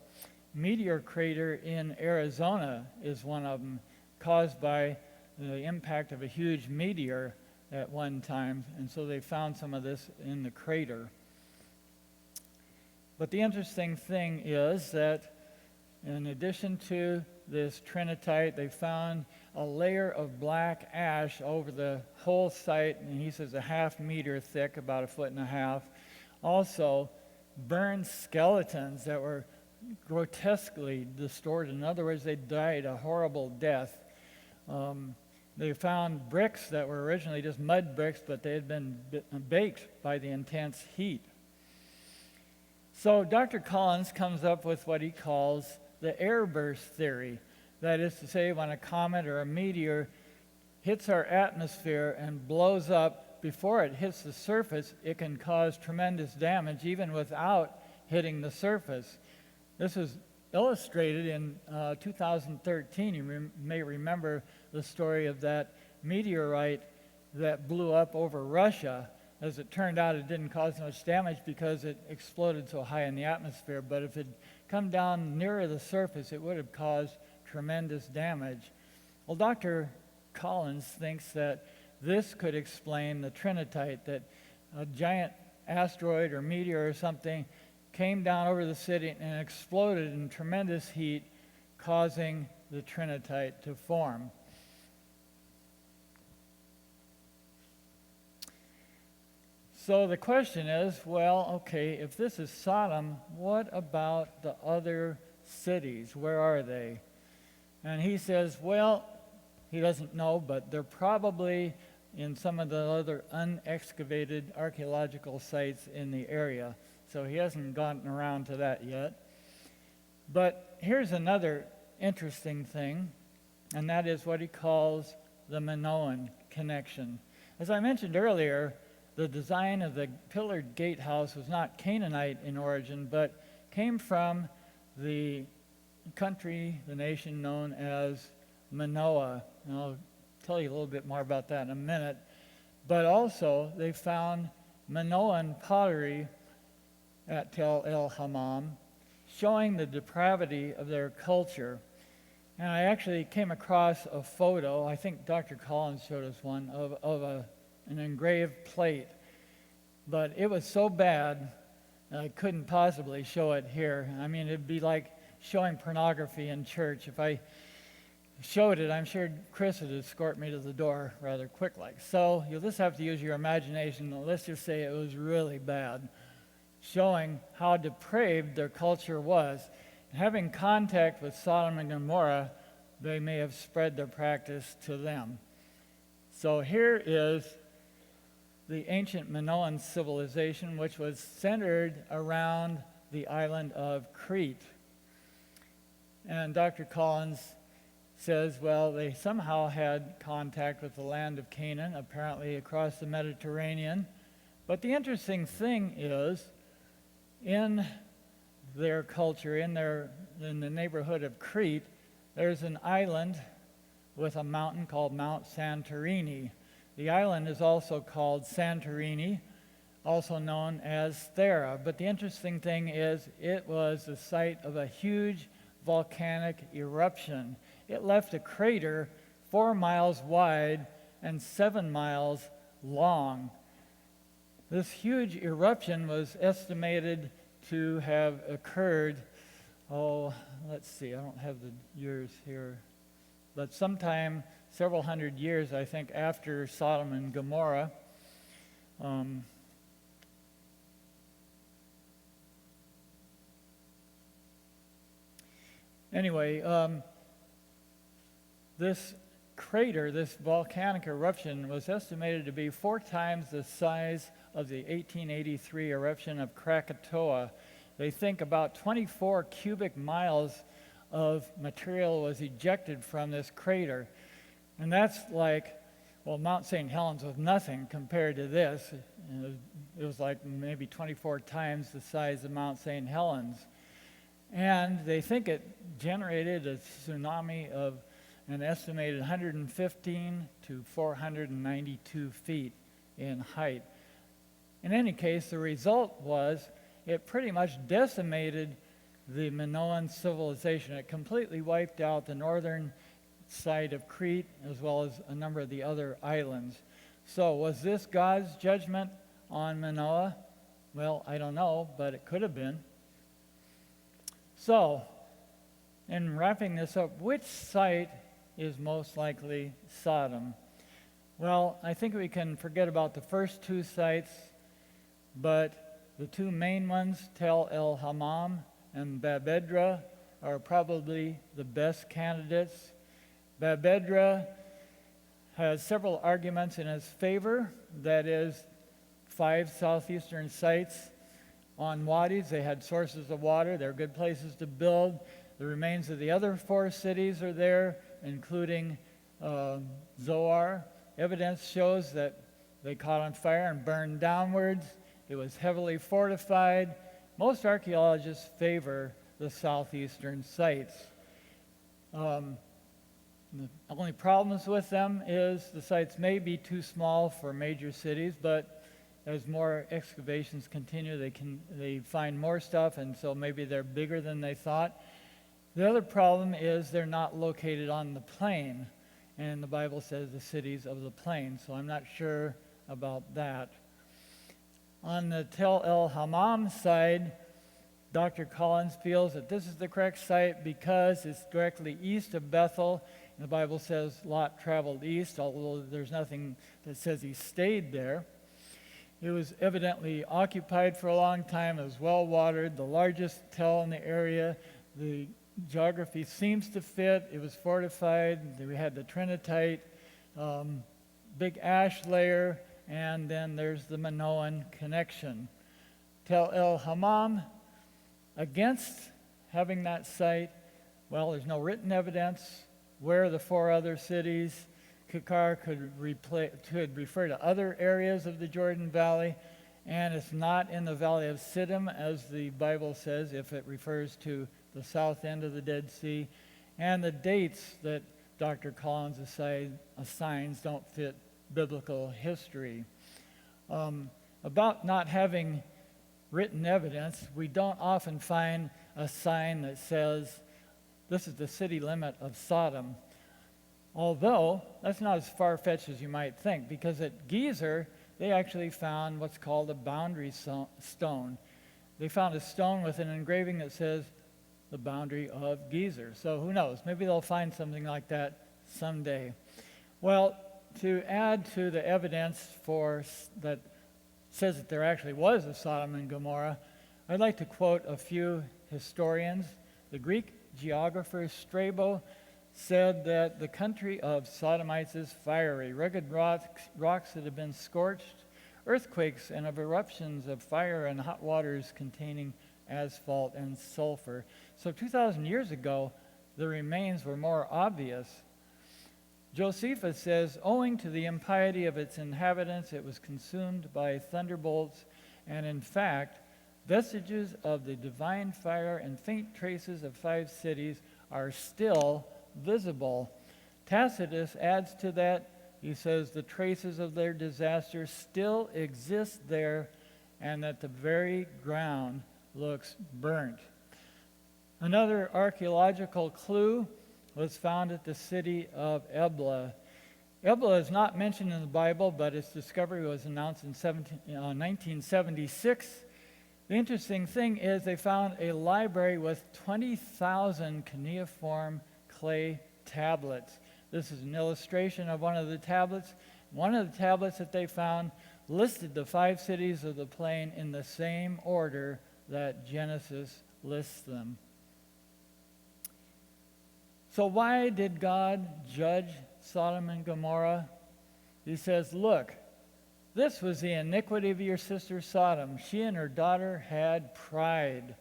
Speaker 1: Meteor crater in Arizona is one of them, caused by the impact of a huge meteor at one time, and so they found some of this in the crater. But the interesting thing is that in addition to this trinitite, they found a layer of black ash over the whole site, and he says a half meter thick, about 1.5 feet. Also, burned skeletons that were grotesquely distorted. In other words, they died a horrible death. They found bricks that were originally just mud bricks, but they had been baked by the intense heat. So Dr. Collins comes up with what he calls the airburst theory. That is to say, when a comet or a meteor hits our atmosphere and blows up, before it hits the surface, it can cause tremendous damage even without hitting the surface. This was illustrated in 2013. You may remember the story of that meteorite that blew up over Russia. As it turned out, it didn't cause much damage because it exploded so high in the atmosphere, but if it had come down nearer the surface, it would have caused tremendous damage. Well, Dr. Collins thinks that this could explain the trinitite, that a giant asteroid or meteor or something came down over the city and exploded in tremendous heat, causing the trinitite to form. So the question is, well, okay, if this is Sodom, what about the other cities? Where are they? And he says, well, he doesn't know, but they're probably in some of the other unexcavated archaeological sites in the area. So he hasn't gotten around to that yet. But here's another interesting thing, and that is what he calls the Minoan connection. As I mentioned earlier, the design of the pillared gatehouse was not Canaanite in origin, but came from the country, the nation known as Minoan. And I'll tell you a little bit more about that in a minute. But also, they found Minoan pottery at Tel el-Hammam, showing the depravity of their culture. And I actually came across a photo, I think Dr. Collins showed us one, of an engraved plate. But it was so bad, I couldn't possibly show it here. I mean, it'd be like showing pornography in church. If I showed it, I'm sure Chris would escort me to the door rather quickly. So you'll just have to use your imagination. Let's just say it was really bad, showing how depraved their culture was. Having contact with Sodom and Gomorrah, they may have spread their practice to them. So here is the ancient Minoan civilization, which was centered around the island of Crete. And Dr. Collins says, well, they somehow had contact with the land of Canaan, apparently across the Mediterranean. But the interesting thing is, in their culture, in the neighborhood of Crete, there's an island with a mountain called Mount Santorini. The island is also called Santorini, also known as Thera. But the interesting thing is, it was the site of a huge volcanic eruption. It left a crater 4 miles wide and 7 miles long. This huge eruption was estimated to have occurred, let's see, I don't have the years here, but sometime several hundred years, I think, after Sodom and Gomorrah. This crater, this volcanic eruption, was estimated to be 4 times the size of the 1883 eruption of Krakatoa. They think about 24 cubic miles of material was ejected from this crater. And that's like, well, Mount St. Helens was nothing compared to this. It was like maybe 24 times the size of Mount St. Helens. And they think it generated a tsunami of an estimated 115 to 492 feet in height. In any case, the result was it pretty much decimated the Minoan civilization. It completely wiped out the northern side of Crete as well as a number of the other islands. So was this God's judgment on Minoan? Well, I don't know, but it could have been. So, in wrapping this up, which site is most likely Sodom? Well, I think we can forget about the first 2 sites, but the 2 main ones, Tel el-Hammam and Babedra, are probably the best candidates. Babedra has several arguments in its favor. That is, 5 southeastern sites on wadis. They had sources of water. They're good places to build. The remains of the other 4 cities are there, including Zoar. Evidence shows that they caught on fire and burned downwards. It was heavily fortified. Most archaeologists favor the southeastern sites. The only problems with them is the sites may be too small for major cities, but as more excavations continue, they find more stuff, and so maybe they're bigger than they thought. The other problem is they're not located on the plain, and the Bible says the cities of the plain, so I'm not sure about that. On the Tel el-Hammam side, Dr. Collins feels that this is the correct site because it's directly east of Bothell. And the Bible says Lot traveled east, although there's nothing that says he stayed there. It was evidently occupied for a long time. It was well watered, the largest tell in the area. The geography seems to fit. It was fortified. We had the Trinitite, big ash layer, and then there's the Minoan connection. Tel el-Hammam, against having that site, well, there's no written evidence where the 4 other cities Kikar could refer to other areas of the Jordan Valley, and it's not in the valley of Siddim, as the Bible says, if it refers to the south end of the Dead Sea. And the dates that Dr. Collins assigns don't fit biblical history. About not having written evidence, we don't often find a sign that says, this is the city limit of Sodom. Although, that's not as far-fetched as you might think, because at Gezer, they actually found what's called a boundary stone. They found a stone with an engraving that says, the boundary of Gezer. So who knows? Maybe they'll find something like that someday. Well, to add to the evidence that says that there actually was a Sodom and Gomorrah, I'd like to quote a few historians. The Greek geographer Strabo said that the country of Sodomites is fiery, rugged rocks that have been scorched, earthquakes and of eruptions of fire and hot waters containing asphalt and sulfur. So 2,000 years ago, the remains were more obvious. Josephus says, owing to the impiety of its inhabitants, it was consumed by thunderbolts, and in fact, vestiges of the divine fire and faint traces of 5 cities are still visible. Tacitus adds to that. He says the traces of their disaster still exist there, and that the very ground looks burnt. Another archaeological clue was found at the city of Ebla. Ebla is not mentioned in the Bible, but its discovery was announced in 1976. The interesting thing is they found a library with 20,000 cuneiform clay tablets. This is an illustration of one of the tablets. One of the tablets that they found listed the 5 cities of the plain in the same order that Genesis lists them. So why did God judge Sodom and Gomorrah? He says, look, this was the iniquity of your sister Sodom. She and her daughter had pride,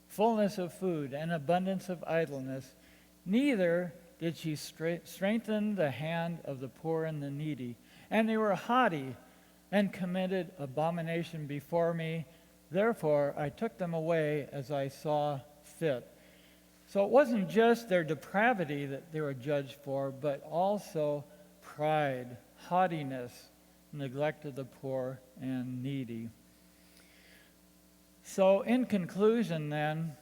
Speaker 1: fullness of food, and abundance of idleness. Neither did she strengthen the hand of the poor and the needy. And they were haughty and committed abomination before me. Therefore, I took them away as I saw fit. So it wasn't just their depravity that they were judged for, but also pride, haughtiness, neglect of the poor and needy. So in conclusion then,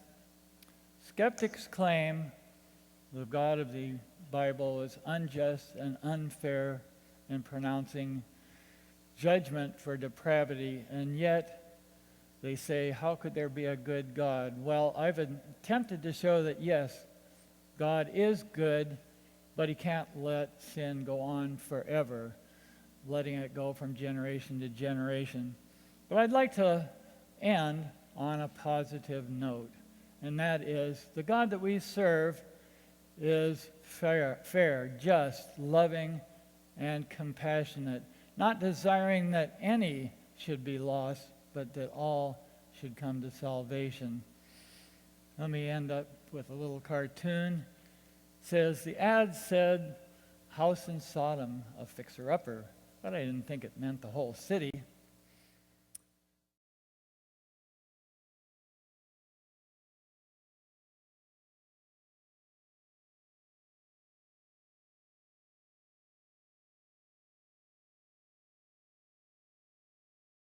Speaker 1: skeptics claim the God of the Bible is unjust and unfair in pronouncing judgment for depravity, and yet they say, how could there be a good God? Well, I've attempted to show that yes, God is good, but he can't let sin go on forever, letting it go from generation to generation. But I'd like to end on a positive note, and that is the God that we serve is fair, just, loving, and compassionate, not desiring that any should be lost, but that all should come to salvation. Let me end up with a little cartoon. It says, the ad said, house in Sodom, a fixer-upper. But I didn't think it meant the whole city.